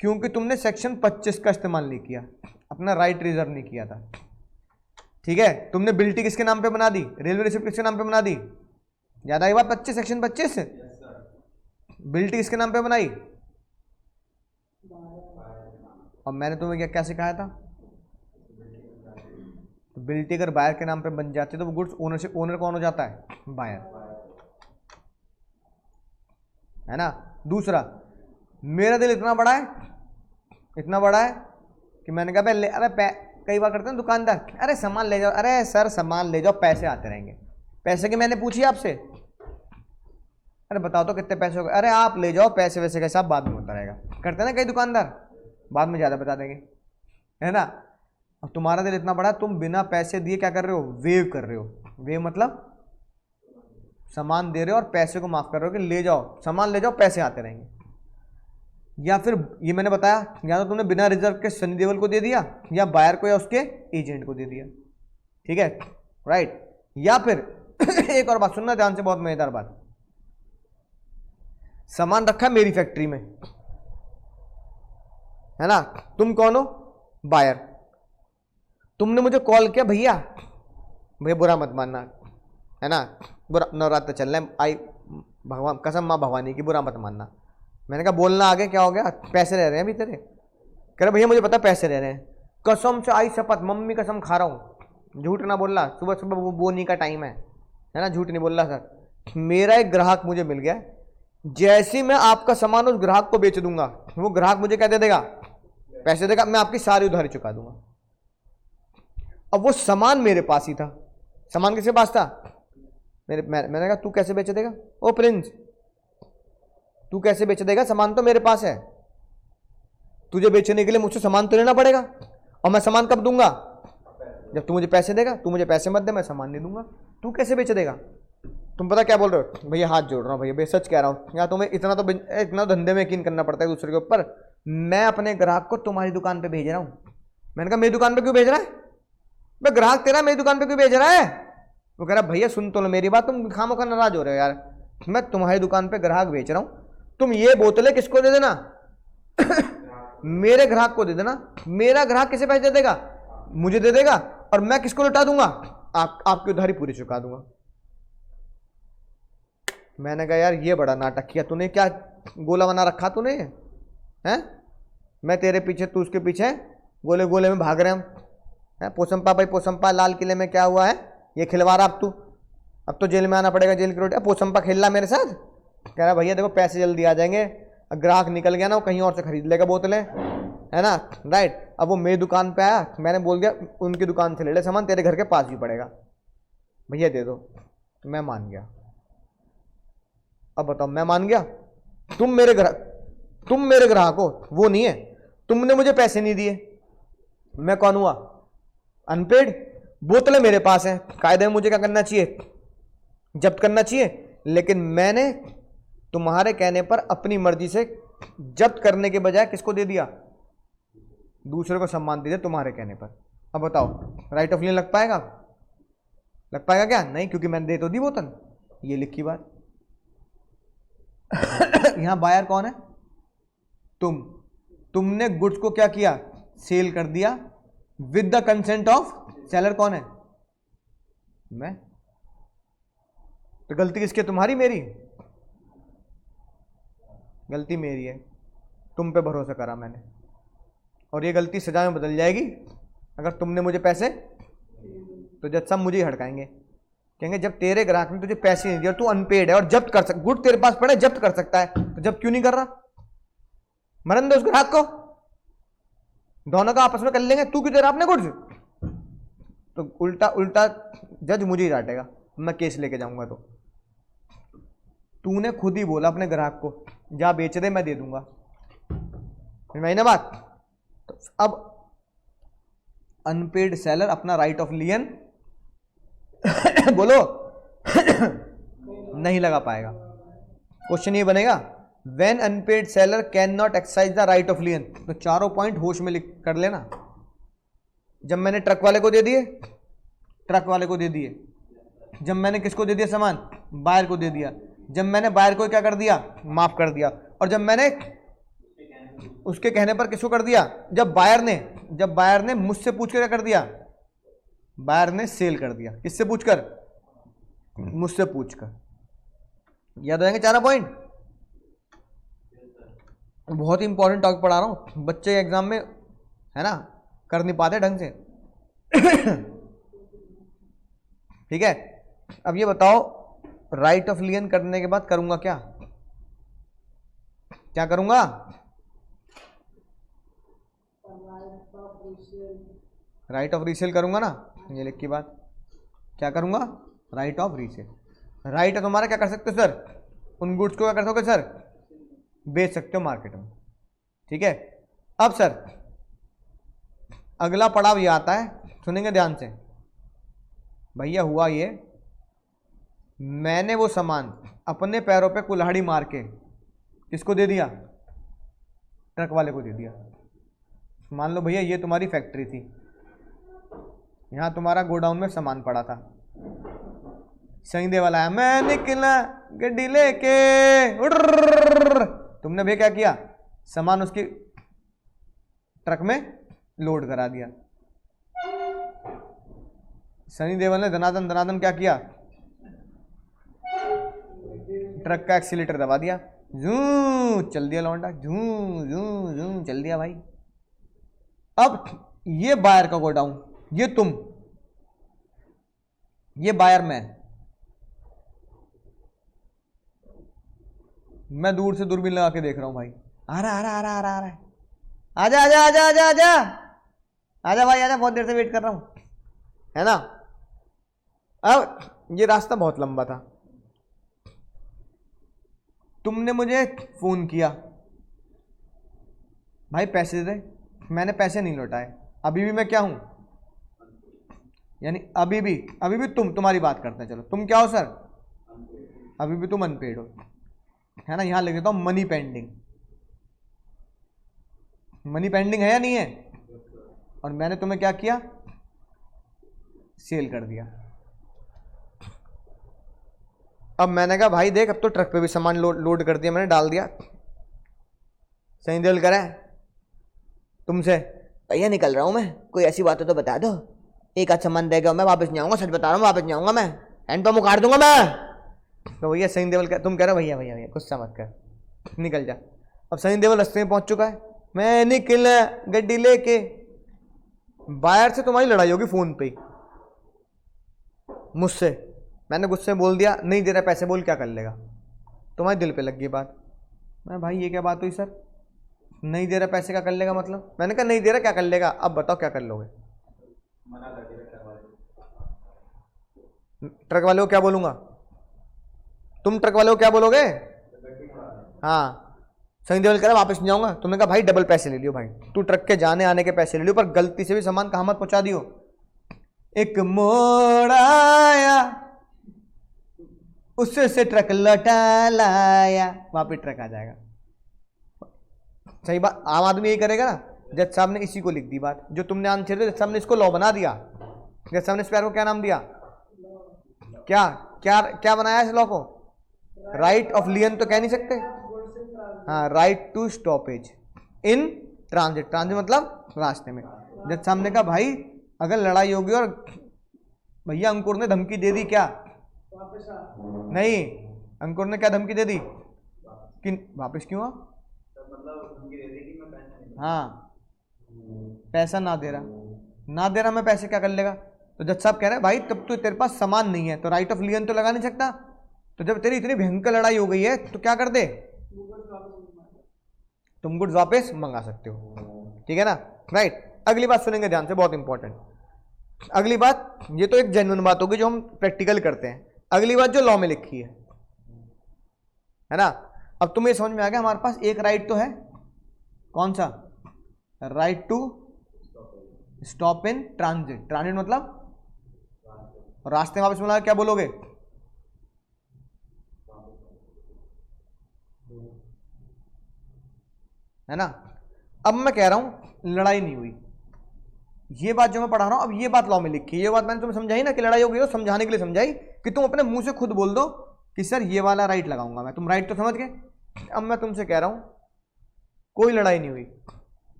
क्योंकि तुमने सेक्शन 25 का इस्तेमाल नहीं किया, अपना राइट रिजर्व नहीं किया था। ठीक है, तुमने बिल्टी किसके नाम पे बना दी? रेलवे रिसिप्ट किसके नाम पे बना दी? याद आई बात? 25 सेक्शन 25 बिल्टी किसके नाम पे बनाई? और मैंने तुम्हें क्या सिखाया था? बिल्टी अगर बायर के नाम पे बन जाती है तो वो गुड्स ओनरशिप, ओनर कौन हो जाता है? बायर, है ना? दूसरा, मेरा दिल इतना बड़ा है, इतना बड़ा है कि मैंने कहा अरे कई बार करते हैं दुकानदार, अरे सामान ले जाओ, अरे सर सामान ले जाओ, पैसे आते रहेंगे। पैसे की मैंने पूछी आपसे, अरे बताओ तो कितने पैसे हो गए? अरे आप ले जाओ, पैसे वैसे का हिसाब बाद में होता रहेगा। करते हैं ना कई दुकानदार, बाद में ज़्यादा बता देंगे, है ना? अब तुम्हारा दिल इतना बड़ा, तुम बिना पैसे दिए क्या कर रहे हो? वेव कर रहे हो। वेव मतलब सामान दे रहे हो और पैसे को माफ कर रहे हो कि ले जाओ सामान ले जाओ, पैसे आते रहेंगे। या फिर ये मैंने बताया, या तो तुमने बिना रिजर्व के सनी देओल को दे दिया, या बायर को या उसके एजेंट को दे दिया। ठीक है, राइट? या फिर एक और बात सुनना ध्यान से, बहुत मजेदार बात, सामान रखा मेरी फैक्ट्री में, है ना? तुम कौन हो? बायर। तुमने मुझे कॉल किया, भैया बुरा मत मानना, है ना, बुरा, नवरात्र चल रहे हैं, आई भगवान कसम माँ भवानी की, बुरा मत मानना। मैंने कहा बोलना आगे, क्या हो गया? पैसे रह रहे हैं अभी तेरे? कह रहे भैया मुझे पता पैसे रह रहे हैं। कसम से आई शपथ, मम्मी कसम खा रहा हूँ, झूठ ना बोल रहा, सुबह सुबह वो बोनी का टाइम है ना, झूठ नहीं बोल रहा सर। मेरा एक ग्राहक मुझे मिल गया, जैसे मैं आपका सामान उस ग्राहक को बेच दूंगा, वो ग्राहक मुझे क्या दे देगा? पैसे देगा, मैं आपकी सारी उधारी चुका दूंगा। अब वो सामान मेरे पास ही था। सामान किसके पास था? मैंने कहा तू कैसे बेच देगा? ओ प्रिंस, तू कैसे बेच देगा? सामान तो मेरे पास है, तुझे बेचने के लिए मुझसे सामान तो लेना पड़ेगा, और मैं सामान कब दूंगा? जब तू मुझे पैसे देगा। तू मुझे पैसे मत दे, मैं सामान नहीं दूंगा। तू कैसे बेच देगा? तुम पता क्या बोल रहे हो? भैया हाथ जोड़ रहा हूँ भैया, सच कह रहा हूँ, या तुम्हें इतना धंधे में यकीन करना पड़ता है दूसरे के ऊपर। मैं अपने ग्राहक को तुम्हारी दुकान पे भेज रहा हूँ। मैंने कहा मेरी दुकान पे क्यों भेज रहा है? मैं ग्राहक तेरा मेरी दुकान पे क्यों भेज रहा है? वो कह रहा भैया सुन तो लो मेरी बात, तुम खामोखा नाराज हो रहे हो यार, मैं तुम्हारी दुकान पे ग्राहक बेच रहा हूँ, तुम ये बोतलें किसको दे देना? मेरे ग्राहक को दे देना। मेरा ग्राहक किसे पैसे दे देगा? मुझे दे देगा, और मैं किसको लौटा दूंगा? आपकी उधारी पूरी चुका दूंगा। मैंने कहा यार ये बड़ा नाटक किया तूने, क्या गोला बना रखा तूने हैं? मैं तेरे पीछे, तू उसके पीछे, गोले गोले में भाग रहे हम हैं। पोसंपा भाई पोसंपा, लाल किले में क्या हुआ है, ये खिलवा रहा अब तो जेल में आना पड़ेगा, जेल की रोटी। पोसंपा खेल रहा मेरे साथ, कह रहा भैया देखो पैसे जल्दी आ जाएंगे, ग्राहक निकल गया ना वो कहीं और से खरीद लेगा बोतलें, है ना, राइट। अब वो मेरी दुकान पे आया, मैंने बोल दिया उनकी दुकान से ले ले सामान, तेरे घर के पास भी पड़ेगा, भैया दे दो। मैं मान गया। अब बताओ मैं मान गया, तुम मेरे ग्राहक हो, वो नहीं है, तुमने मुझे पैसे नहीं दिए, मैं कौन हुआ, अनपेड। बोतलें मेरे पास हैं, कायदे में मुझे क्या करना चाहिए, जब्त करना चाहिए, लेकिन मैंने तुम्हारे कहने पर अपनी मर्जी से जब्त करने के बजाय किसको दे दिया, दूसरे को सम्मान दे दिया तुम्हारे कहने पर। अब बताओ राइट ऑफ लियन लग पाएगा क्या? नहीं, क्योंकि मैंने दे तो दी बोतल, ये लिखी बात। यहां बायर कौन है, तुमने गुड्स को क्या किया, सेल कर दिया with the consent of seller. कौन है, मैं। तो गलती किसकी, तुम्हारी मेरी? गलती मेरी है, तुम पे भरोसा करा मैंने, और ये गलती सजा में बदल जाएगी अगर तुमने मुझे पैसे, तो जज साहब मुझे ही हड़काएंगे, कहेंगे जब तेरे ग्राहक ने तुझे पैसे नहीं दिए और तू अनपेड है और जब्त कर सकता, गुड तेरे पास पड़े जब्त कर सकता है, तो जब्त क्यों नहीं कर रहा? मरन दो उस ग्राहक को, दोनों का आपस में कर लेंगे, तू क्यों दे रहा अपने गुड्स? तो उल्टा जज मुझे ही डांटेगा, मैं केस लेके जाऊंगा। तो तूने खुद ही बोला अपने ग्राहक को जा बेच दे, मैं दे दूंगा, समझ ना बात? तो अब अनपेड सेलर अपना राइट ऑफ लियन बोलो नहीं लगा पाएगा। क्वेश्चन ये बनेगा, when unpaid seller can not exercise the right of lien. तो चारों पॉइंट होश में लिख कर लेना। जब मैंने ट्रक वाले को दे दिए, ट्रक वाले को दे दिए, जब मैंने किसको दे दिया सामान, बायर को दे दिया, जब मैंने बायर को क्या कर दिया, माफ कर दिया, और जब मैंने उसके कहने पर किसको कर दिया, जब बायर ने मुझसे पूछ कर क्या कर दिया, बायर ने सेल कर दिया, किससे पूछकर, मुझसे पूछकर। याद हो जाएंगे चारों पॉइंट? बहुत ही इंपॉर्टेंट टॉपिक पढ़ा रहा हूं, बच्चे एग्जाम में है ना कर नहीं पाते ढंग से। ठीक है, अब ये बताओ राइट ऑफ लियन करने के बाद करूंगा क्या, क्या करूंगा? राइट ऑफ रीसेल करूंगा ना, ये लिख की बात, क्या करूंगा, राइट ऑफ रीसेल। राइट है तुम्हारा, क्या कर सकते हो सर, उन गुड्स को क्या कर सकते हो सर, बेच सकते हो मार्केट में। ठीक है, अब सर अगला पड़ाव ये आता है, सुनेंगे ध्यान से। भैया हुआ ये, मैंने वो सामान अपने पैरों पे कुल्हाड़ी मार के किसको दे दिया, ट्रक वाले को दे दिया। मान लो भैया ये तुम्हारी फैक्ट्री थी, यहां तुम्हारा गोडाउन में सामान पड़ा था, संजय वाला है, मैं निकला गड्डी लेके, तुमने भैया क्या किया, सामान उसकी ट्रक में लोड करा दिया। सनी देओल ने धनाधन धनाधन क्या किया, ट्रक का एक्सीलेटर दबा दिया, जू चल दिया लौंडा, जू जू जू चल दिया भाई। अब ये बायर का गोडाउन, ये तुम, ये बायर मैं दूर से दूरबीन लगा के देख रहा हूं भाई, आ रहा है, आजा आजा आजा आजा आजा आजा भाई आजा, बहुत देर से वेट कर रहा हूं, है ना। अब ये रास्ता बहुत लंबा था, तुमने मुझे फोन किया, भाई पैसे दे, मैंने पैसे नहीं लौटाए, अभी भी मैं क्या हूं, यानी अभी भी तुम्हारी बात करते हैं, चलो तुम क्या हो सर, अभी भी तुम अनपेड हो, है ना। यहां लिख देता हूं मनी पेंडिंग, मनी पेंडिंग है या नहीं है, और मैंने तुम्हें क्या किया, सेल कर दिया। अब मैंने कहा भाई देख, अब तो ट्रक पे भी सामान लोड कर दिया मैंने, डाल दिया, सही दिल करे तुमसे, भैया निकल रहा हूं मैं, कोई ऐसी बात हो तो बता दो, एक आध सामान देगा, मैं वापस नहीं आऊंगा, सच बता रहा हूं वापस नहीं आऊंगा, मैं एंड पे मुकार दूंगा मैं, तो भैया सनी देओल का, तुम कह रहे हो भैया भैया भैया गुस्सा मत कर, निकल जा। अब सनी देओल रास्ते में पहुंच चुका है, मैं निकला गड्डी लेके, बायर से तुम्हारी लड़ाई होगी फोन पे मुझसे, मैंने गुस्से में बोल दिया नहीं दे रहा पैसे, बोल क्या कर लेगा, तुम्हारे दिल पे लग गई बात। मैं भाई ये क्या बात हुई सर, नहीं दे रहा पैसे क्या कर लेगा मतलब, मैंने कहा नहीं दे रहा क्या कर लेगा, अब बताओ क्या कर लोगे। ट्रक वाले को क्या बोलूंगा, तुम ट्रक वाले को क्या बोलोगे, हाँ सनी देओल कह रहा वापस नहीं जाऊंगा, तुमने कहा भाई डबल पैसे ले लियो भाई, तू ट्रक के जाने आने के पैसे ले लियो, पर गलती से भी सामान कहाँ मत पहुंचा दियो। एक मोड़ आया उससे से ट्रक लौटा लाया, वहां पे ट्रक आ जाएगा। सही बात, आम आदमी यही करेगा ना। जज साहब ने इसी को लिख दी बात, जो तुमने आंसर दिया, जज साहब ने इसको लॉ बना दिया। जज साहब ने इस प्यार को क्या नाम दिया, क्या क्या क्या बनाया इस लॉ को, राइट ऑफ लियन तो कह नहीं सकते, हाँ right to stoppage in transit, transit मतलब रास्ते में। जज साहब ने कहा भाई अगर लड़ाई होगी और भैया अंकुर ने धमकी दे दी, क्या नहीं, अंकुर ने क्या धमकी दे दी कि वापस क्यों, हाँ पैसा ना दे रहा मैं पैसे क्या कर लेगा। तो जज साहब कह रहे हैं भाई तब तो तेरे पास सामान नहीं है तो राइट ऑफ लियन तो लगा नहीं सकता, तो जब तेरी इतनी भयंकर लड़ाई हो गई है तो क्या कर दे, तुम गुड्स वापस मंगा सकते हो, ठीक है ना, राइट। अगली बात सुनेंगे ध्यान से, बहुत इंपॉर्टेंट अगली बात, ये तो एक जेन्युइन बात होगी जो हम प्रैक्टिकल करते हैं। अगली बात जो लॉ में लिखी है ना। अब तुम्हें समझ में आ गया हमारे पास एक राइट तो है, कौन सा, right to stop in transit, transit मतलब रास्ते में वापस मिला, क्या बोलोगे, है ना। अब मैं कह रहा हूं लड़ाई नहीं हुई, ये बात जो मैं पढ़ा रहा हूं अब ये बात लॉ में लिखी है, ये बात मैंने तुम्हें समझाई ना कि लड़ाई हो गई हो, समझाने के लिए समझाई कि तुम अपने मुंह से खुद बोल दो कि सर ये वाला राइट लगाऊंगा मैं, तुम राइट तो समझ गए। अब मैं तुमसे कह रहा हूं कोई लड़ाई नहीं हुई,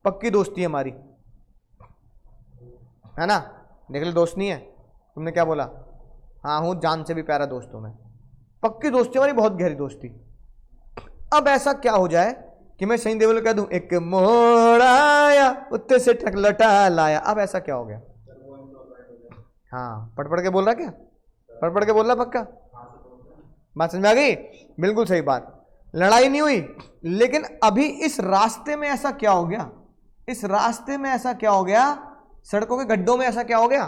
पक्की दोस्ती है हमारी, है ना, देख लो दोस्त नहीं है, तुमने क्या बोला, हाँ हूं जान से भी प्यारा दोस्त हूं मैं, पक्की दोस्ती हमारी, बहुत गहरी दोस्ती। अब ऐसा क्या हो जाए कि मैं सनी देओल कह दूं एक मोड़ आया उत्ते से ट्रक लौटा लाया, अब ऐसा क्या हो गया, हाँ पढ़ के बोल रहा, क्या पढ़ के बोल रहा, पक्का बात समझ में आ गई, बिल्कुल सही बात। लड़ाई नहीं हुई लेकिन अभी इस रास्ते में ऐसा क्या हो गया, इस रास्ते में ऐसा क्या हो गया, सड़कों के गड्ढों में ऐसा क्या हो गया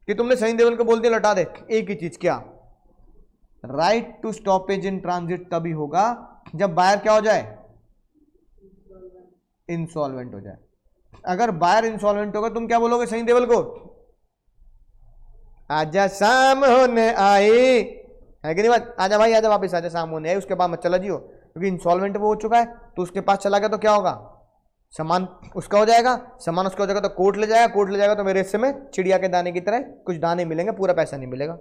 कि तुमने सनी देओल को बोल दिया लौटा दे, एक ही चीज, क्या, right to stoppage in transit तभी होगा जब बायर क्या हो जाए, इंसॉल्वेंट हो जाए। अगर बायर इंसॉल्वेंट होगा तुम क्या बोलोगे सनी देओल को, आजा शाम होने आई, है कि नहीं बात, आजा भाई आजा वापस आजा शाम होने आई, उसके बाद मत चला जियो, क्योंकि इंसॉल्वेंट वो हो चुका है, तो उसके पास चला गया तो क्या होगा, सामान उसका हो जाएगा, सामान उसका हो जाएगा तो कोर्ट ले जाएगा, कोर्ट ले जाएगा तो मेरे हिस्से में चिड़िया के दाने की तरह कुछ दाने मिलेंगे, पूरा पैसा नहीं मिलेगा,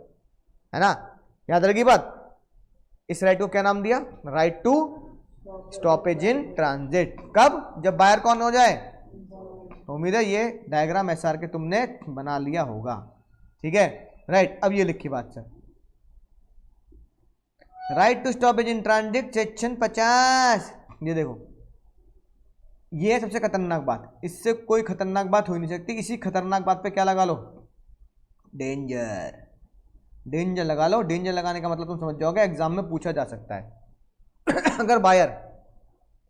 है ना, याद रखिए बात। इस राइट को क्या नाम दिया, right to stoppage in transit, कब, जब बायर कौन हो जाए, तो उम्मीद है ये डायग्राम एसआर के तुमने बना लिया होगा, ठीक है, राइट। अब ये लिखी बात sir, right to stoppage in transit section 50, ये देखो ये है सबसे खतरनाक बात, इससे कोई खतरनाक बात हो ही नहीं सकती, इसी खतरनाक बात पे क्या लगा लो, डेंजर, डेंजर लगा लो। डेंजर लगाने का मतलब तुम समझ जाओगे, एग्जाम में पूछा जा सकता है अगर बायर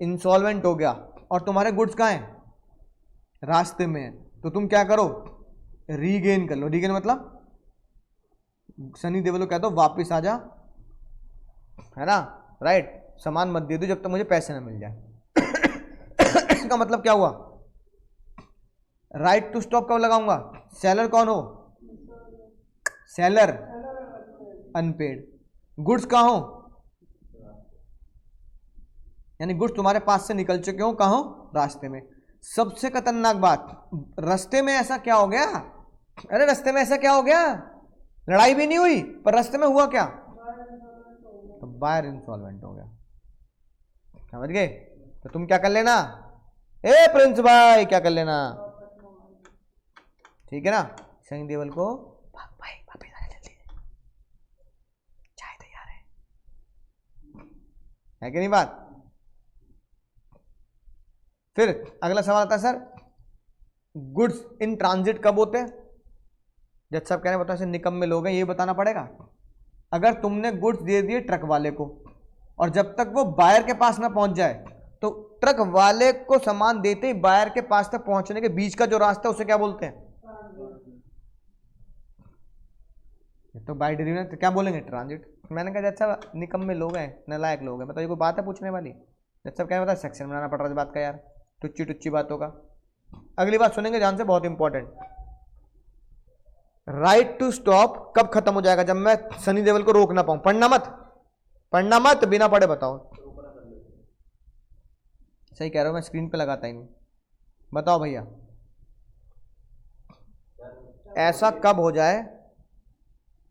इंसॉल्वेंट हो गया और तुम्हारे गुड्स कहाँ हैं, रास्ते में है, तो तुम क्या करो, रीगेन कर लो, रीगेन मतलब सनी देओल कह दो वापिस आ जा, है ना, राइट, सामान मत दे दो जब तक मुझे पैसे ना मिल जाए इसका मतलब क्या हुआ, राइट टू स्टॉप कब लगाऊंगा, सेलर कौन हो, सेलर अनपेड, गुड्स कहाँ हो, यानी गुड्स तुम्हारे पास से निकल चुके हो, कहाँ हो, रास्ते में। सबसे खतरनाक बात, रास्ते में ऐसा क्या हो गया, अरे रास्ते में ऐसा क्या हो गया, लड़ाई भी नहीं हुई पर रास्ते में हुआ क्या, तो बायर इंसॉल्वेंट हो गया, समझ गए। तो तुम क्या कर लेना, ए प्रिंस भाई क्या कर लेना, ठीक है ना, सनी देओल को भाई वापस आ जल्दी, चाय तैयार है। है कि नहीं बात। फिर अगला सवाल आता है सर, गुड्स इन ट्रांजिट कब होते हैं? जज साहब कह रहे हैं बताओ, ऐसे निकम्मे लोग हैं, ये बताना पड़ेगा। अगर तुमने गुड्स दे दिए ट्रक वाले को और जब तक वो बायर के पास ना पहुंच जाए, तो ट्रक वाले को सामान देते ही बायर के पास तक पहुंचने के बीच का जो रास्ता है उसे क्या बोलते हैं? तो बाय डिलीवरी तो क्या बोलेंगे? ट्रांजिट। मैंने कहा जज साहब निकम्मे लोग हैं, नालायक लोग हैं, बताओ ये कोई बात है पूछने वाली? जज साहब कह रहे हैं सेक्शन बनाना पड़ रहा है इस बात का यार, टुच्ची टुच्ची बातों का। अगली बात सुनेंगे ध्यान से, बहुत इंपॉर्टेंट। राइट टू स्टॉप कब खत्म हो जाएगा? जब मैं सनी देओल को रोक ना पाऊं। पढ़ना मत, बिना पढ़े बताओ। सही कह रहे हो, मैं स्क्रीन पे लगाता ही नहीं। बताओ भैया, ऐसा कब हो जाए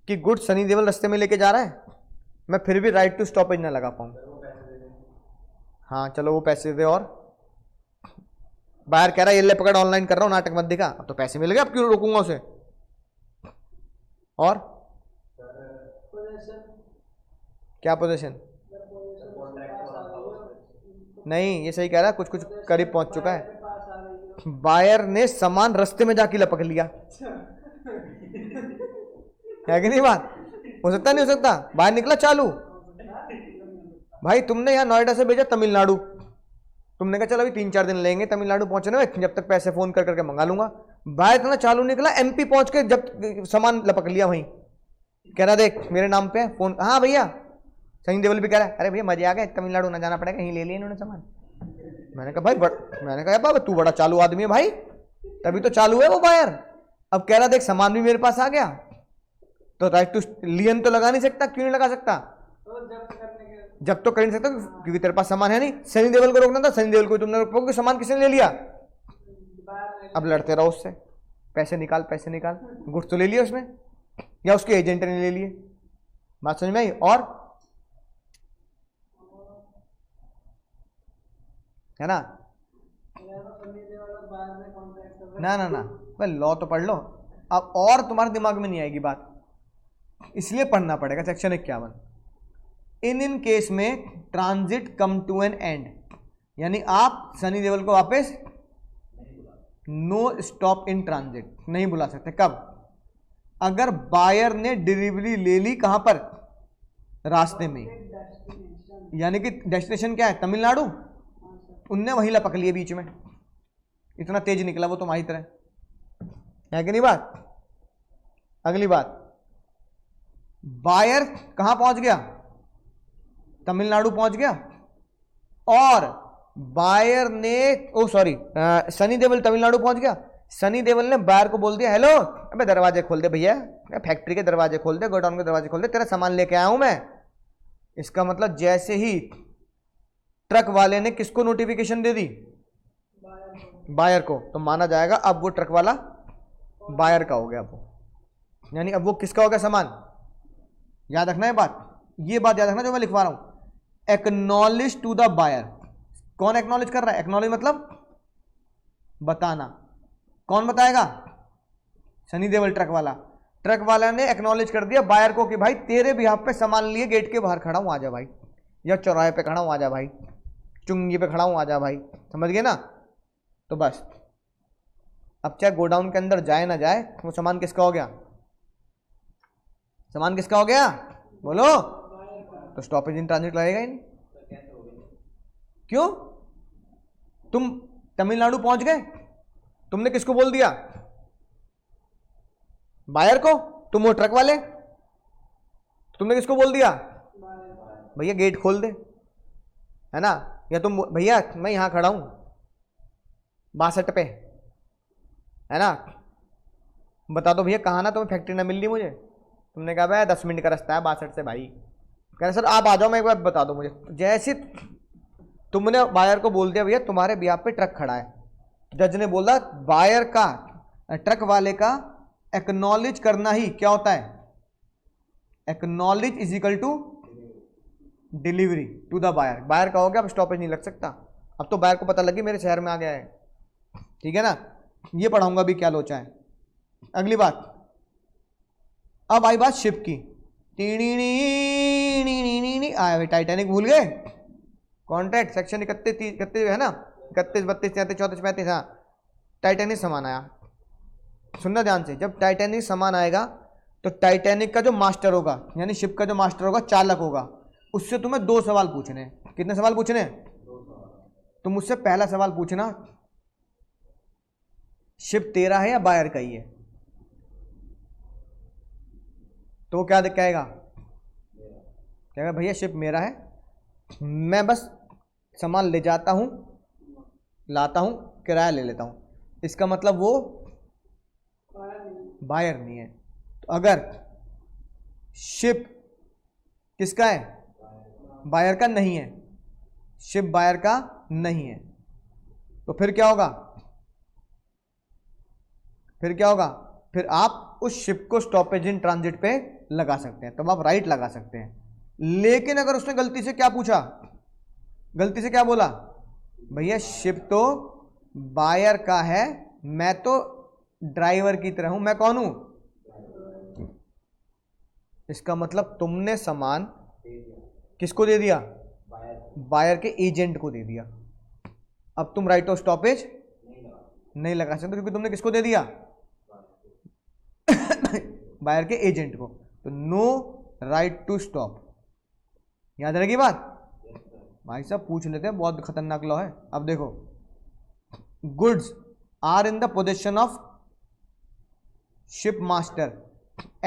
कि गुड सनी देओल रास्ते में लेके जा रहा है, मैं फिर भी राइट टू स्टॉपेज ना लगा पाऊं? हाँ चलो वो पैसे दे, और बाहर कह रहा है ये ले पकड़, ऑनलाइन कर रहा हूं, नाटक मत दिखा। अब तो पैसे मिल गए, अब क्यों रोकूंगा उसे? और क्या पोजीशन? नहीं, ये सही कह रहा है, कुछ कुछ करीब पहुंच चुका है। बायर ने सामान रास्ते में जाके लपक लिया, है कि नहीं बात? हो सकता नहीं हो सकता? बाहर निकला चालू, भाई तुमने यहाँ नोएडा से भेजा तमिलनाडु, तुमने कहा चलो अभी 3-4 दिन लेंगे तमिलनाडु पहुंचने में, जब तक पैसे फोन कर करके मंगा लूंगा। बाहर इतना चालू निकला, एमपी पहुंच के जब सामान लपक लिया वहीं, कह रहा देख मेरे नाम पे फोन। हाँ भैया, सनी देओल भी कह रहा है अरे भैया मजे आ गए, तमिलनाडु ना जाना पड़ेगा, यहीं ले लिया इन्होंने सामान। मैंने कहा भाई मैंने कहा बाबा तू बड़ा चालू आदमी है भाई, तभी तो चालू है वो बायर। अब कह रहा देख सामान भी मेरे पास आ गया, तो राइट टू लियन तो लगा नहीं सकता। क्यों नहीं लगा सकता? जब तो कर नहीं सकता क्योंकि तेरे पास सामान है नहीं। सनी देओल को रोकना था, सनी देओल को तुमने रोकोगे, सामान किसने ले लिया? अब लड़ते रहो उससे, पैसे निकाल पैसे निकाल। गुड्स तो ले लिया उसने या उसके एजेंट ने ले लिए, बात समझ में आई? और है ना ना ना ना भाई, लॉ तो पढ़ लो अब, और तुम्हारे दिमाग में नहीं आएगी बात, इसलिए पढ़ना पड़ेगा। सेक्शन 51, इन केस में transit come to an end, यानी आप सनी देओल को वापस नो स्टॉप इन ट्रांजिट नहीं बुला सकते। कब? अगर बायर ने डिलीवरी ले ली कहां पर? रास्ते में, यानी कि डेस्टिनेशन क्या है? तमिलनाडु, उनने वहीं लपक लिए बीच में, इतना तेज निकला वो तुम्हारी तरह, है कि नहीं बात? अगली बात, बायर कहां पहुंच गया? तमिलनाडु पहुंच गया, और बायर ने सनी देओल तमिलनाडु पहुंच गया। सनी देओल ने बायर को बोल दिया हेलो, अबे दरवाजे खोल दे भैया, फैक्ट्री के दरवाजे खोल दे, गोडाउन के दरवाजे खोल दे, तेरा सामान लेके आया हूं मैं। इसका मतलब जैसे ही ट्रक वाले ने किसको नोटिफिकेशन दे दी? बायर को, तो माना जाएगा अब वो ट्रक वाला बायर का हो गया वो, यानी अब वो किसका हो गया सामान? याद रखना है बात, ये बात याद रखना जो मैं लिखवा रहा हूं। एक्नॉलेज टू द बायर, कौन एक्नॉलेज कर रहा है? एक्नॉलेज मतलब बताना, कौन बताएगा? सनी देओल ट्रक वाला। ट्रक वाला ने एक्नॉलेज कर दिया बायर को कि भाई तेरे बिहाफ पे सामान लिए गेट के बाहर खड़ा हूं, आजा भाई, या चौराहे पे खड़ा हूं, आजा भाई, चुंगी पे खड़ा हूं, आजा भाई, समझ गए ना? तो बस अब चाहे गोडाउन के अंदर जाए ना जाए, वो सामान किसका हो गया? सामान किसका हो गया? बोलो। तो स्टॉपेज इन ट्रांजिट लगेगा ही नहीं। क्यों? तुम तमिलनाडु पहुंच गए, तुमने किसको बोल दिया? बायर को। तुम वो ट्रक वाले, तुमने किसको बोल दिया? भैया गेट खोल दे, है ना? या तुम भैया मैं यहां खड़ा हूं 62 पे, है ना, बता दो भैया कहाँ ना, तुम्हें फैक्ट्री ना मिल रही मुझे। तुमने कहा भाई 10 मिनट का रास्ता है 62 से भाई, कह रहे सर आप आ जाओ, मैं एक बार बता दो मुझे। जैसे तुमने बायर को बोल दिया भैया तुम्हारे बिहाफ पे ट्रक खड़ा है, जज ने बोला बायर का, ट्रक वाले का एक्नॉलेज करना ही क्या होता है? Acknowledge is equal to delivery to the buyer. Buyer का हो गया, अब स्टॉपेज नहीं लग सकता। अब तो बायर को पता लगी मेरे शहर में आ गया है, ठीक है ना? ये पढ़ाऊंगा भी क्या लोचा है। अगली बात, अब आई बात शिप की। आया भाई, टाइटैनिक भूल गए? कॉन्ट्रैक्ट सेक्शन 31 है ना, 31, 32, 33, 34, 35। हाँ, टाइटैनिक सामान आया, सुनना ध्यान से। जब टाइटैनिक सामान आएगा तो टाइटैनिक का जो मास्टर होगा, यानी शिप का जो मास्टर होगा, चालक होगा, उससे तुम्हें 2 सवाल पूछने हैं। कितने सवाल पूछने हैं? तो मुझसे पहला सवाल पूछना, शिप तेरा है या बायर का ही है? तो वो क्या कहेगा? कहेगा भैया शिप मेरा है, मैं बस सामान ले जाता हूं, लाता हूं, किराया ले लेता हूं। इसका मतलब वो बायर नहीं है। तो अगर शिप किसका है? बायर का नहीं है, शिप बायर का नहीं है, तो फिर क्या होगा? फिर आप उस शिप को स्टॉपेज इन ट्रांजिट पे लगा सकते हैं, तब आप राइट लगा सकते हैं। लेकिन अगर उसने गलती से क्या पूछा, गलती से क्या बोला, भैया शिप तो बायर का है, मैं तो ड्राइवर की तरह हूं, मैं कौन हूं? इसका मतलब तुमने सामान किसको दे दिया? बायर के एजेंट को दे दिया। अब तुम राइट ऑफ स्टॉपेज नहीं लगा सकते, क्योंकि तुमने किसको दे दिया? बायर के एजेंट को। तो नो राइट टू स्टॉप। याद रहेगी बात? भाई साहब पूछ लेते हैं, बहुत खतरनाक लॉ है। अब देखो, goods are in the possession of ship master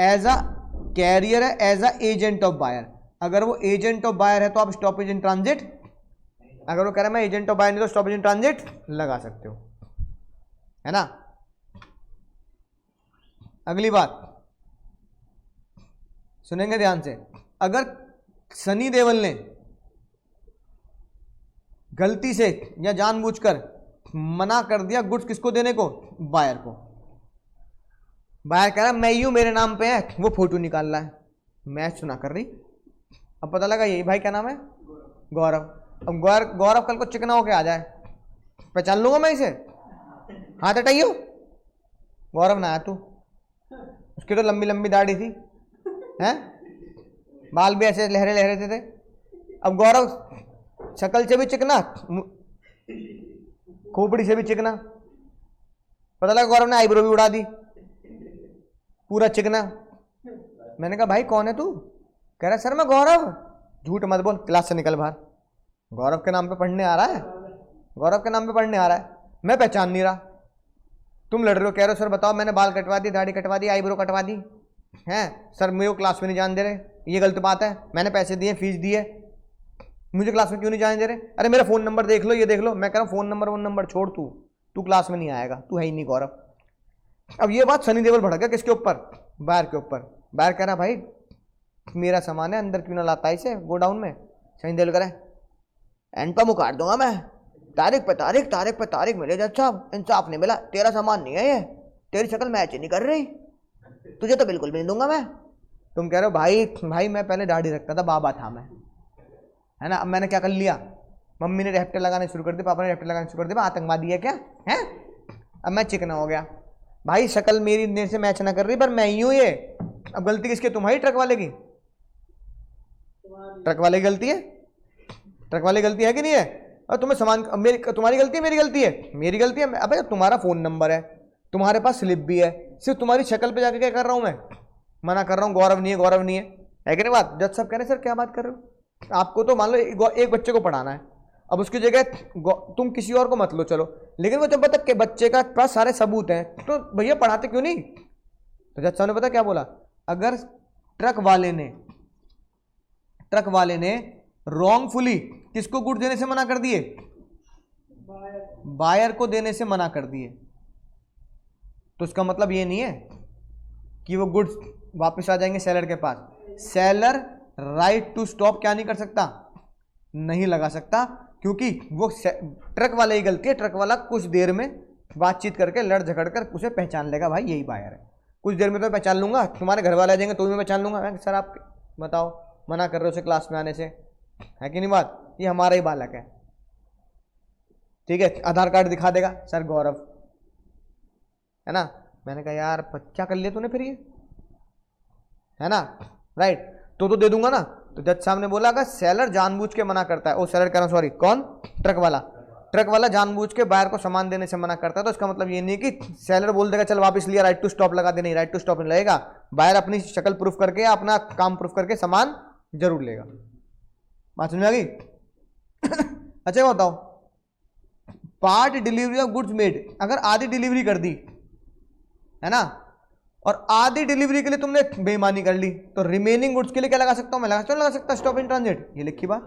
as a carrier है, as a agent of buyer. अगर वो एजेंट ऑफ बायर है तो आप स्टॉपेज इन ट्रांजिट, अगर वो कह रहा है मैं एजेंट ऑफ बायर नहीं तो स्टॉपेज इन ट्रांजिट लगा सकते हो, है ना। अगली बात सुनेंगे ध्यान से। अगर सनी देओल ने गलती से या जानबूझकर मना कर दिया गुड्स किसको देने को? बायर को। बायर कह रहा मैं यूं, मेरे नाम पे है, वो फोटो निकाल रहा है, मैच सुना कर रही। अब पता लगा यही भाई क्या नाम है? गौरव। अब गौरव कल को चिकना होके आ जाए, पहचान लूंगा मैं इसे? हाथ हटाइयो। गौरव ना आया तू, उसकी तो लंबी लंबी दाढ़ी थी, हैं, बाल भी ऐसे लहरे लहरे थे। अब गौरव शक्ल से भी चिकना, खोपड़ी से भी चिकना। पता लगा गौरव ने आईब्रो भी उड़ा दी, पूरा चिकना। मैंने कहा भाई कौन है तू? कह रहा सर मैं गौरव। झूठ मत बोल, क्लास से निकल बाहर। गौरव के नाम पे पढ़ने आ रहा है, गौरव के नाम पे पढ़ने आ रहा है, मैं पहचान नहीं रहा। तुम लड़ रहे हो, कह रहे हो सर बताओ मैंने बाल कटवा दी, दाढ़ी कटवा दी, आईब्रो कटवा दी, हैं सर मेरे को क्लास में नहीं जाने दे रहे, ये गलत बात है, मैंने पैसे दिए, फीस दी है, मुझे क्लास में क्यों नहीं जाने दे रहे? अरे मेरा फोन नंबर देख लो, ये देख लो। मैं कह रहा हूँ फोन नंबर छोड़, तू क्लास में नहीं आएगा, तू है ही नहीं गौरव। अब ये बात सनी देओल भड़क गया किसके ऊपर? बायर के ऊपर। बायर कह रहा भाई मेरा सामान है, अंदर क्यों ना लाता है इसे गोडाउन में? सनी देओल कह रहा है एंड पर मुकार दूंगा मैं, तारीख पे तारीख मिले जज साहब, इंसाफ नहीं मिला, तेरा सामान नहीं है ये, तेरी शक्ल मैच नहीं कर रही, तुझे तो बिल्कुल भी नहीं दूंगा मैं। तुम कह रहे हो भाई मैं पहले दाढ़ी रखता था, बाबा था मैं, है ना। अब मैंने क्या कर लिया, मम्मी ने रेफ्टर लगाने शुरू कर दिए, पापा ने रेफ्टर लगाने शुरू कर दिया, आतंकवादी है क्या है? अब मैं चिकना हो गया। भाई शक्ल मेरी देर से मैच ना कर रही, पर मैं ही हूं ये। अब गलती किसकी? तुम्हारी, ट्रक वाले की? ट्रक वाले की गलती है, ट्रक वाले की गलती है कि नहीं है? और तुम्हें सामान तुम्हारी गलती है, मेरी गलती है? मेरी गलती है। अबे तुम्हारा फोन नंबर है, तुम्हारे पास स्लिप भी है, सिर्फ तुम्हारी शक्ल पे जाके क्या कर रहा हूं मैं? मना कर रहा हूं, गौरव नहीं है, गौरव नहीं है कि नहीं बात? जज साहब कह रहे सर क्या बात कर रहे हो? आपको तो मान लो एक बच्चे को पढ़ाना है, अब उसकी जगह तुम किसी और को मत लो चलो, लेकिन वो जब तक के बच्चे का पास सारे सबूत हैं तो भैया पढ़ाते क्यों नहीं? तो जज साहब ने पता क्या बोला? अगर ट्रक वाले ने रॉन्गफुली किसको गुड देने से मना कर दिए? बायर को देने से मना कर दिए, तो इसका मतलब ये नहीं है कि वो गुड्स वापस आ जाएंगे सेलर के पास। सेलर राइट टू स्टॉप क्या नहीं कर सकता? नहीं लगा सकता, क्योंकि वो ट्रक वाले की गलती है। ट्रक वाला कुछ देर में बातचीत करके लड़ झगड़ कर उसे पहचान लेगा, भाई यही बायर है। कुछ देर में तो पहचान लूंगा, तुम्हारे घर वाले आ जाएंगे तो भी मैं पहचान लूंगा। सर आप बताओ, मना कर रहे हो उसे क्लास में आने से, है कि नहीं बात? ये हमारा ही बालक है, ठीक है, आधार कार्ड दिखा देगा, सर गौरव, है ना। मैंने कहा यार क्या कर लिया तूने फिर ये, है ना, राइट? तो दे दूंगा ना। तो जज साहब ने बोला अगर सेलर जानबूझ के मना करता है, ओ सेलर कह रहा हूं सॉरी, कौन, ट्रक वाला जानबूझ के बायर को सामान देने से मना करता है, तो इसका मतलब ये नहीं कि सेलर बोल देगा चल वापस लिया, राइट टू स्टॉप लगा दे, नहीं, राइट टू स्टॉप नहीं लगेगा, बायर अपनी शक्ल प्रूफ करके या अपना काम प्रूफ करके सामान जरूर लेगा। बात समझ आ गई? अच्छा बताओ, part delivery of goods made, अगर आधी डिलीवरी कर दी है ना, और आधी डिलीवरी के लिए तुमने बेईमानी कर ली, तो रिमेनिंग गुड्स के लिए क्या लगा सकता हूं मैं? लगा सकता स्टॉप इन ट्रांजिट, ये लिखी बात,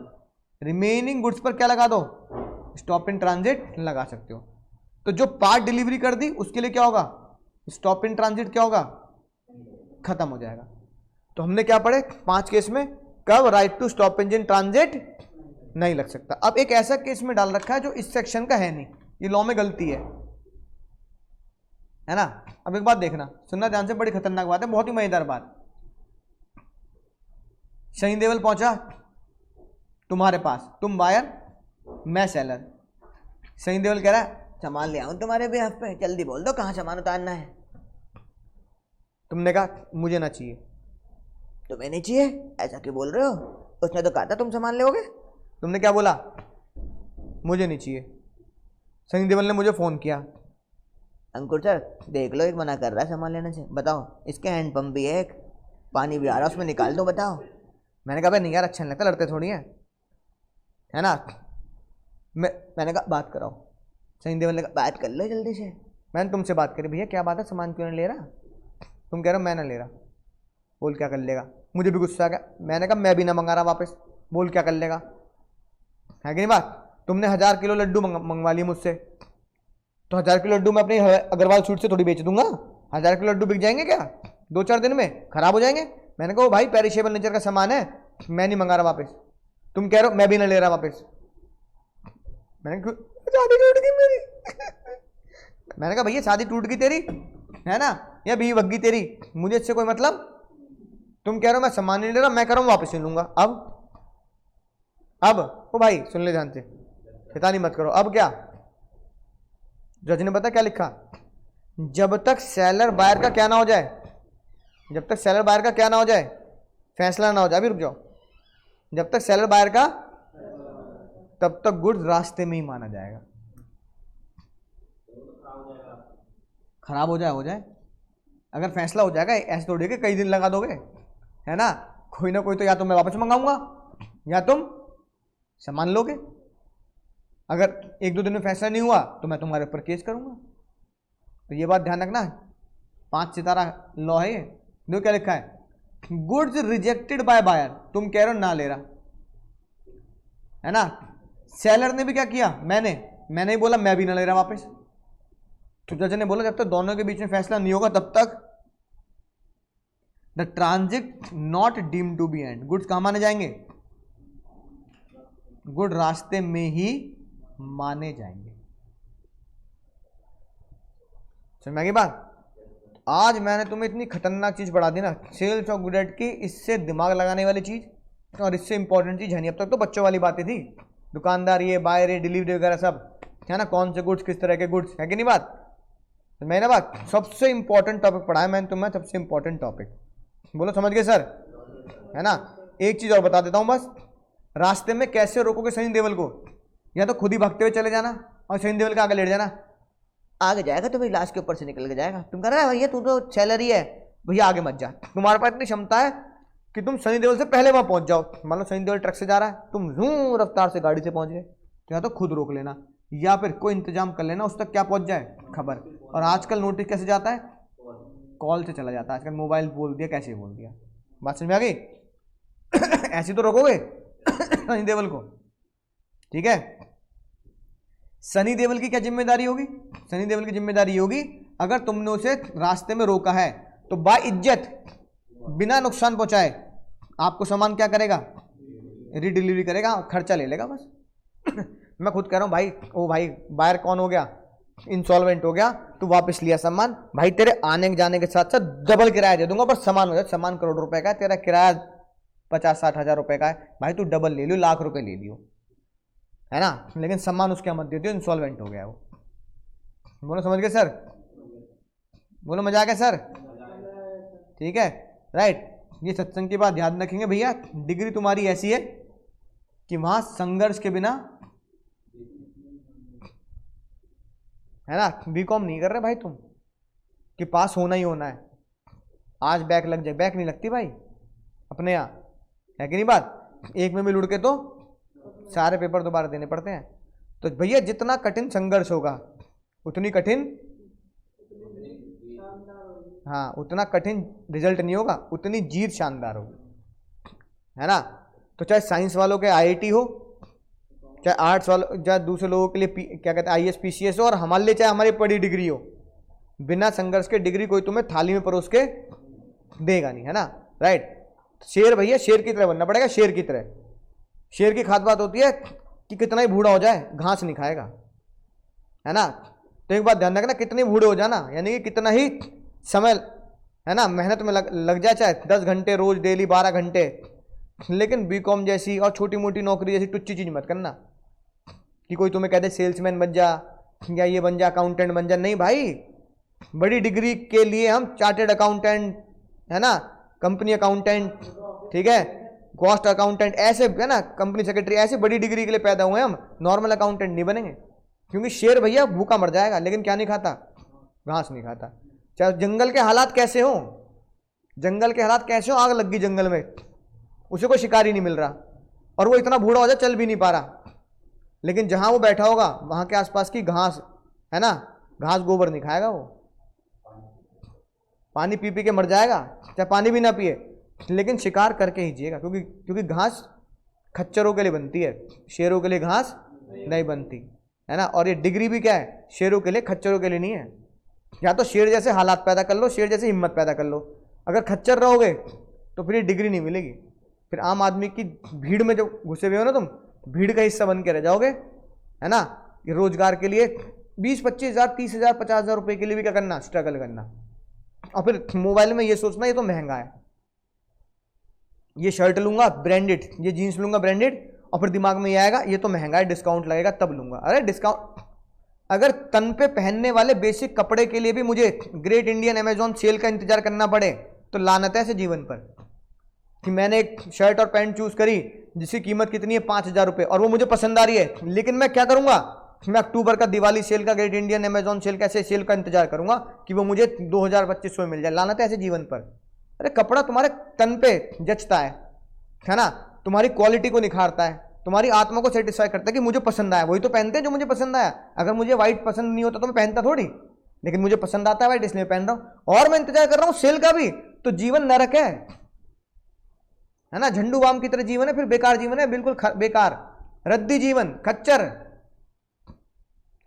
रिमेनिंग गुड्स पर क्या लगा दो? स्टॉप इन ट्रांजिट लगा सकते हो। तो जो पार्ट डिलीवरी कर दी उसके लिए क्या होगा? स्टॉप इन ट्रांजिट क्या होगा? खत्म हो जाएगा। तो हमने क्या पढ़े 5 केस में, कब right to stop in transit नहीं लग सकता। अब एक ऐसा केस में डाल रखा है जो इस सेक्शन का है नहीं, ये लॉ में गलती है ना। अब एक बात देखना, सुनना ध्यान से, बड़ी खतरनाक बात है, बहुत ही मजेदार बात। शनि देवल पहुंचा तुम्हारे पास, तुम बायर मैं सेलर। शनि देवल कह रहा है सामान ले आऊं तुम्हारे बेहद पे, जल्दी बोल दो कहां सामान उतारना है। तुमने कहा मुझे ना चाहिए। तुम्हें नहीं चाहिए? ऐसा क्यों बोल रहे हो? उसने तो कहा था तुम सामान लोगे। तुमने क्या बोला? मुझे नहीं चाहिए। शनि देवल ने मुझे फोन किया, अंकुर सर देख लो एक मना कर रहा है सामान लेने से, बताओ इसके हैंड पंप भी है, एक पानी भी आ रहा है उसमें निकाल दो, बताओ। मैंने कहा भाई नहीं यार अच्छा नहीं लगता, लड़ते थोड़ी है ना। मैंने कहा बात कराओ। शनि देवल ने कहा बात कर लो जल्दी से। मैंने तुमसे बात करी, भैया क्या बात है, सामान क्यों नहीं ले रहा? तुम कह रहे हो मैं ना ले रहा। बोल क्या कर लेगा? मुझे भी गुस्सा आ गया, मैंने कहा मैं भी ना मंगा रहा वापस, बोल क्या कर लेगा, है कि नहीं बात? तुमने 1000 किलो लड्डू मंगवा लिए मुझसे, तो 1000 किलो लड्डू मैं अपनी अग्रवाल स्वीट से थोड़ी बेच दूंगा। 1000 किलो लड्डू बिक जाएंगे क्या 2-4 दिन में? खराब हो जाएंगे। मैंने कहा भाई पेरिशेबल नेचर का सामान है, मैं नहीं मंगा रहा वापस। तुम कह रहे हो मैं भी ना ले रहा वापस। मैंने शादी टूट गई मेरी। मैंने कहा भैया शादी टूट गई तेरी है ना, या बीवी भग गई तेरी, मुझे इससे कोई मतलब। तुम कह रहे हो मैं सामान नहीं ले रहा, मैं कह रहा हूं वापस ले लूंगा। अब ओ भाई सुन ले ध्यान से, शैतानी मत करो। अब क्या जज ने पता क्या लिखा? जब तक सेलर बायर का क्या ना हो जाए, जब तक सेलर बायर का क्या ना हो जाए, फैसला ना हो जाए, अभी रुक जाओ, जब तक सेलर बायर का, तब तक गुड्स रास्ते में ही माना जाएगा। खराब हो जाए, अगर फैसला हो जाएगा ऐसे थोड़ी कि कई दिन लगा दोगे, है ना। कोई ना कोई तो या तो मैं वापस मंगाऊंगा या तुम सामान लोगे। अगर 1-2 दिन में फैसला नहीं हुआ तो मैं तुम्हारे ऊपर केस करूंगा। तो ये बात ध्यान रखना, 5 सितारा लॉ है ये। देखो क्या लिखा है, गुड्स रिजेक्टेड बाय बायर, तुम कह रहे हो ना ले रहा है ना, सेलर ने भी क्या किया, मैंने ही बोला मैं भी ना ले रहा वापस। तो जज ने बोला जब तक दोनों के बीच में फैसला नहीं होगा तब तक the transit not deemed to be end, goods कहां माने जाएंगे? गुड रास्ते में ही माने जाएंगे। समझ में आ गई बात? आज मैंने तुम्हें इतनी खतरनाक चीज पढ़ा दी ना, सेल्स ऑफ गुड की, इससे दिमाग लगाने वाली चीज और इससे इंपॉर्टेंट चीज है नहीं। अब तक तो बच्चों वाली बातें थी, दुकानदार ये बायर ये डिलीवरी वगैरह सब है ना, कौन से गुड्स किस तरह के गुड्स, है कि नहीं बात? तो मैंने बात सबसे इंपॉर्टेंट टॉपिक पढ़ाया मैंने तुम्हें, सबसे इंपॉर्टेंट टॉपिक। बोलो समझ गए सर, है ना। एक चीज और बता देता हूं बस, रास्ते में कैसे रोकोगे शनि देवल को? या तो खुद ही भागते हुए चले जाना और शनि देवल के आगे लेट जाना, आगे जाएगा तो भाई लाश के ऊपर से निकल के जाएगा। तुम कह रहे भैया तू तो सेलर ही है, भैया आगे मत जा, तुम्हारे पास इतनी क्षमता है कि तुम शनि देवल से पहले वहां पहुंच जाओ। मान लो शनि देवल ट्रक से जा रहा है, तुम जूं रफ्तार से गाड़ी से पहुंच गए, तो या तो खुद रोक लेना या फिर कोई इंतजाम कर लेना उस तक क्या पहुंच जाए खबर। और आजकल नोटिस कैसे जाता है? कॉल से चला जाता है, आजकल मोबाइल बोल दिया, कैसे बोल दिया। बात समझ में आ गई? ऐसी तो रोकोगे शनि देवल को, ठीक है। शनि देवल की क्या जिम्मेदारी होगी? शनि देवल की जिम्मेदारी होगी अगर तुमने उसे रास्ते में रोका है तो बाय इज्जत बिना नुकसान पहुंचाए आपको सामान क्या करेगा? रीडिलीवरी करेगा, खर्चा ले लेगा बस। मैं खुद कह रहा हूं भाई, ओ भाई बायर कौन हो गया, इंसॉल्वेंट हो गया, तू वापस लिया सामान, भाई तेरे आने जाने के साथ साथ डबल किराया दे दूंगा, पर सामान हो जाए, सामान करोड़ रुपए का है, तेरा किराया 50-60 हजार रुपए का है, भाई तू डबल ले लियो, लाख रुपए ले लियो, है ना, लेकिन सामान उसके मत दे दियो, इंसॉल्वेंट हो गया वो। बोलो समझ गए सर? बोलो मजा आ गया सर? ठीक है राइट। ये सत्संग की बात ध्यान रखेंगे भैया, डिग्री तुम्हारी ऐसी है कि वहां संघर्ष के बिना, है ना, बीकॉम नहीं कर रहे भाई तुम कि पास होना ही होना है, आज बैक लग जाए, बैक नहीं लगती भाई अपने यहाँ, है कि नहीं बात, एक में भी लुढ़के तो सारे पेपर दोबारा देने पड़ते हैं। तो भैया जितना कठिन संघर्ष होगा उतनी कठिन, हाँ उतना कठिन रिजल्ट नहीं होगा, उतनी जीत शानदार होगी, है ना। तो चाहे साइंस वालों के आईआईटी हो, चाहे आर्ट्स वालों, चाहे दूसरे लोगों के लिए क्या कहते हैं आईएएस पीसीएस हो, और हमारे लिए चाहे हमारी बड़ी डिग्री हो, बिना संघर्ष के डिग्री कोई तुम्हें थाली में परोस के देगा नहीं, है ना, राइट। शेर भैया शेर की तरह बनना पड़ेगा, शेर की तरह। शेर की खास बात होती है कि कितना ही बूढ़ा हो जाए घास नहीं खाएगा, है ना। तो एक बात ध्यान रखना, कितने बूढ़े हो जाना, यानी कि कितना ही समय, है ना, मेहनत में लग जाए, चाहे 10 घंटे रोज डेली 12 घंटे, लेकिन बीकॉम जैसी और छोटी मोटी नौकरी जैसी टुच्ची चीज मत करना कि कोई तुम्हें कहते सेल्समैन बन जा या ये बन जा, अकाउंटेंट बन जा। नहीं भाई, बड़ी डिग्री के लिए हम चार्टेड अकाउंटेंट, है ना, कंपनी अकाउंटेंट, ठीक है, कॉस्ट अकाउंटेंट, ऐसे, है ना, कंपनी सेक्रेटरी, ऐसे बड़ी डिग्री के लिए पैदा हुए हम, नॉर्मल अकाउंटेंट नहीं बनेंगे। क्योंकि शेर भैया भूखा मर जाएगा लेकिन क्या नहीं खाता, घास नहीं खाता। चाहे जंगल के हालात कैसे हो, जंगल के हालात कैसे हो, आग लग गई जंगल में, उसे कोई शिकारी नहीं मिल रहा और वो इतना बूढ़ा हो जाए चल भी नहीं पा रहा, लेकिन जहां वो बैठा होगा वहां के आसपास की घास, है ना, घास गोबर नहीं खाएगा, वो पानी पी पी के मर जाएगा, चाहे पानी भी ना पिए, लेकिन शिकार करके ही जिएगा। क्योंकि घास खच्चरों के लिए बनती है, शेरों के लिए घास नहीं बनती, है ना। और ये डिग्री भी क्या है, शेरों के लिए, खच्चरों के लिए नहीं है। या तो शेर जैसे हालात पैदा कर लो, शेर जैसे हिम्मत पैदा कर लो, अगर खच्चर रहोगे तो फिर ये डिग्री नहीं मिलेगी, फिर आम आदमी की भीड़ में जो घुसे हुए हो ना तुम, भीड़ का हिस्सा बन के रह जाओगे, है ना। ये रोजगार के लिए 20-25 हज़ार 30 हज़ार 50 हज़ार रुपए के लिए भी क्या करना, स्ट्रगल करना, और फिर मोबाइल में ये सोचना ये तो महंगा है, ये शर्ट लूंगा ब्रांडेड, ये जीन्स लूंगा ब्रांडेड, और फिर दिमाग में ये आएगा ये तो महंगा है, डिस्काउंट लगेगा तब लूंगा। अरे डिस्काउंट, अगर तन पे पहनने वाले बेसिक कपड़े के लिए भी मुझे ग्रेट इंडियन अमेजॉन सेल का इंतजार करना पड़े तो लानत है ऐसे जीवन पर कि मैंने एक शर्ट और पैंट चूज करी जिसकी कीमत कितनी है 5,000 रुपये, और वो मुझे पसंद आ रही है, लेकिन मैं क्या करूंगा, मैं अक्टूबर का दिवाली सेल का, ग्रेट इंडियन अमेजॉन सेल का, ऐसे सेल का इंतजार करूंगा कि वो मुझे 2,000-2,500 में मिल जाए। लानत है ऐसे जीवन पर। अरे कपड़ा तुम्हारे तन पे जचता है ना, तुम्हारी क्वालिटी को निखारता है, तुम्हारी आत्मा को सेटिस्फाई करता है कि मुझे पसंद आया, वही तो पहनते हैं जो मुझे पसंद आया। अगर मुझे व्हाइट पसंद नहीं होता तो मैं पहनता थोड़ी, लेकिन मुझे पसंद आता है व्हाइट, इसलिए पहन रहा हूं, और मैं इंतजार कर रहा हूं सेल का भी। तो जीवन नरक है ना, झंडू बाम की तरह जीवन है, फिर बेकार जीवन है, बिल्कुल बेकार, रद्दी जीवन, खच्चर,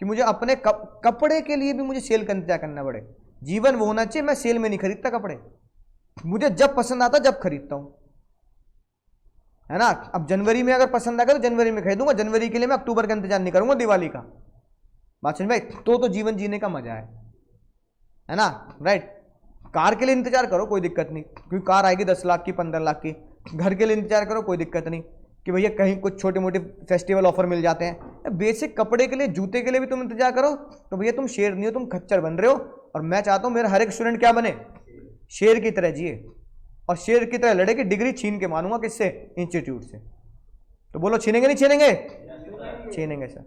कि मुझे अपने कपड़े के लिए भी मुझे सेल का इंतजार करना पड़े। जीवन वो होना चाहिए, मैं सेल में नहीं खरीदता कपड़े, मुझे जब पसंद आता जब खरीदता हूं, है ना। अब जनवरी में अगर पसंद आएगा तो जनवरी में खरीदूंगा, जनवरी के लिए मैं अक्टूबर का इंतजार नहीं करूंगा, दिवाली का। बात समझ में? तो जीवन जीने का मजा है ना, राइट। कार के लिए इंतजार करो, कोई दिक्कत नहीं, क्योंकि कार आएगी 10 लाख की, 15 लाख की। घर के लिए इंतजार करो, कोई दिक्कत नहीं कि भैया कहीं कुछ छोटे मोटे फेस्टिवल ऑफर मिल जाते हैं। बेसिक कपड़े के लिए, जूते के लिए भी तुम इंतजार करो तो भैया तुम शेर नहीं हो, तुम खच्चर बन रहे हो। और मैं चाहता हूं मेरा हर एक स्टूडेंट क्या बने, शेर की तरह जिए, और शेर की तरह लड़े कि डिग्री छीन के मानूंगा, किससे, इंस्टीट्यूट से। तो बोलो छीनेंगे नहीं छीनेंगे? छीनेंगे सर।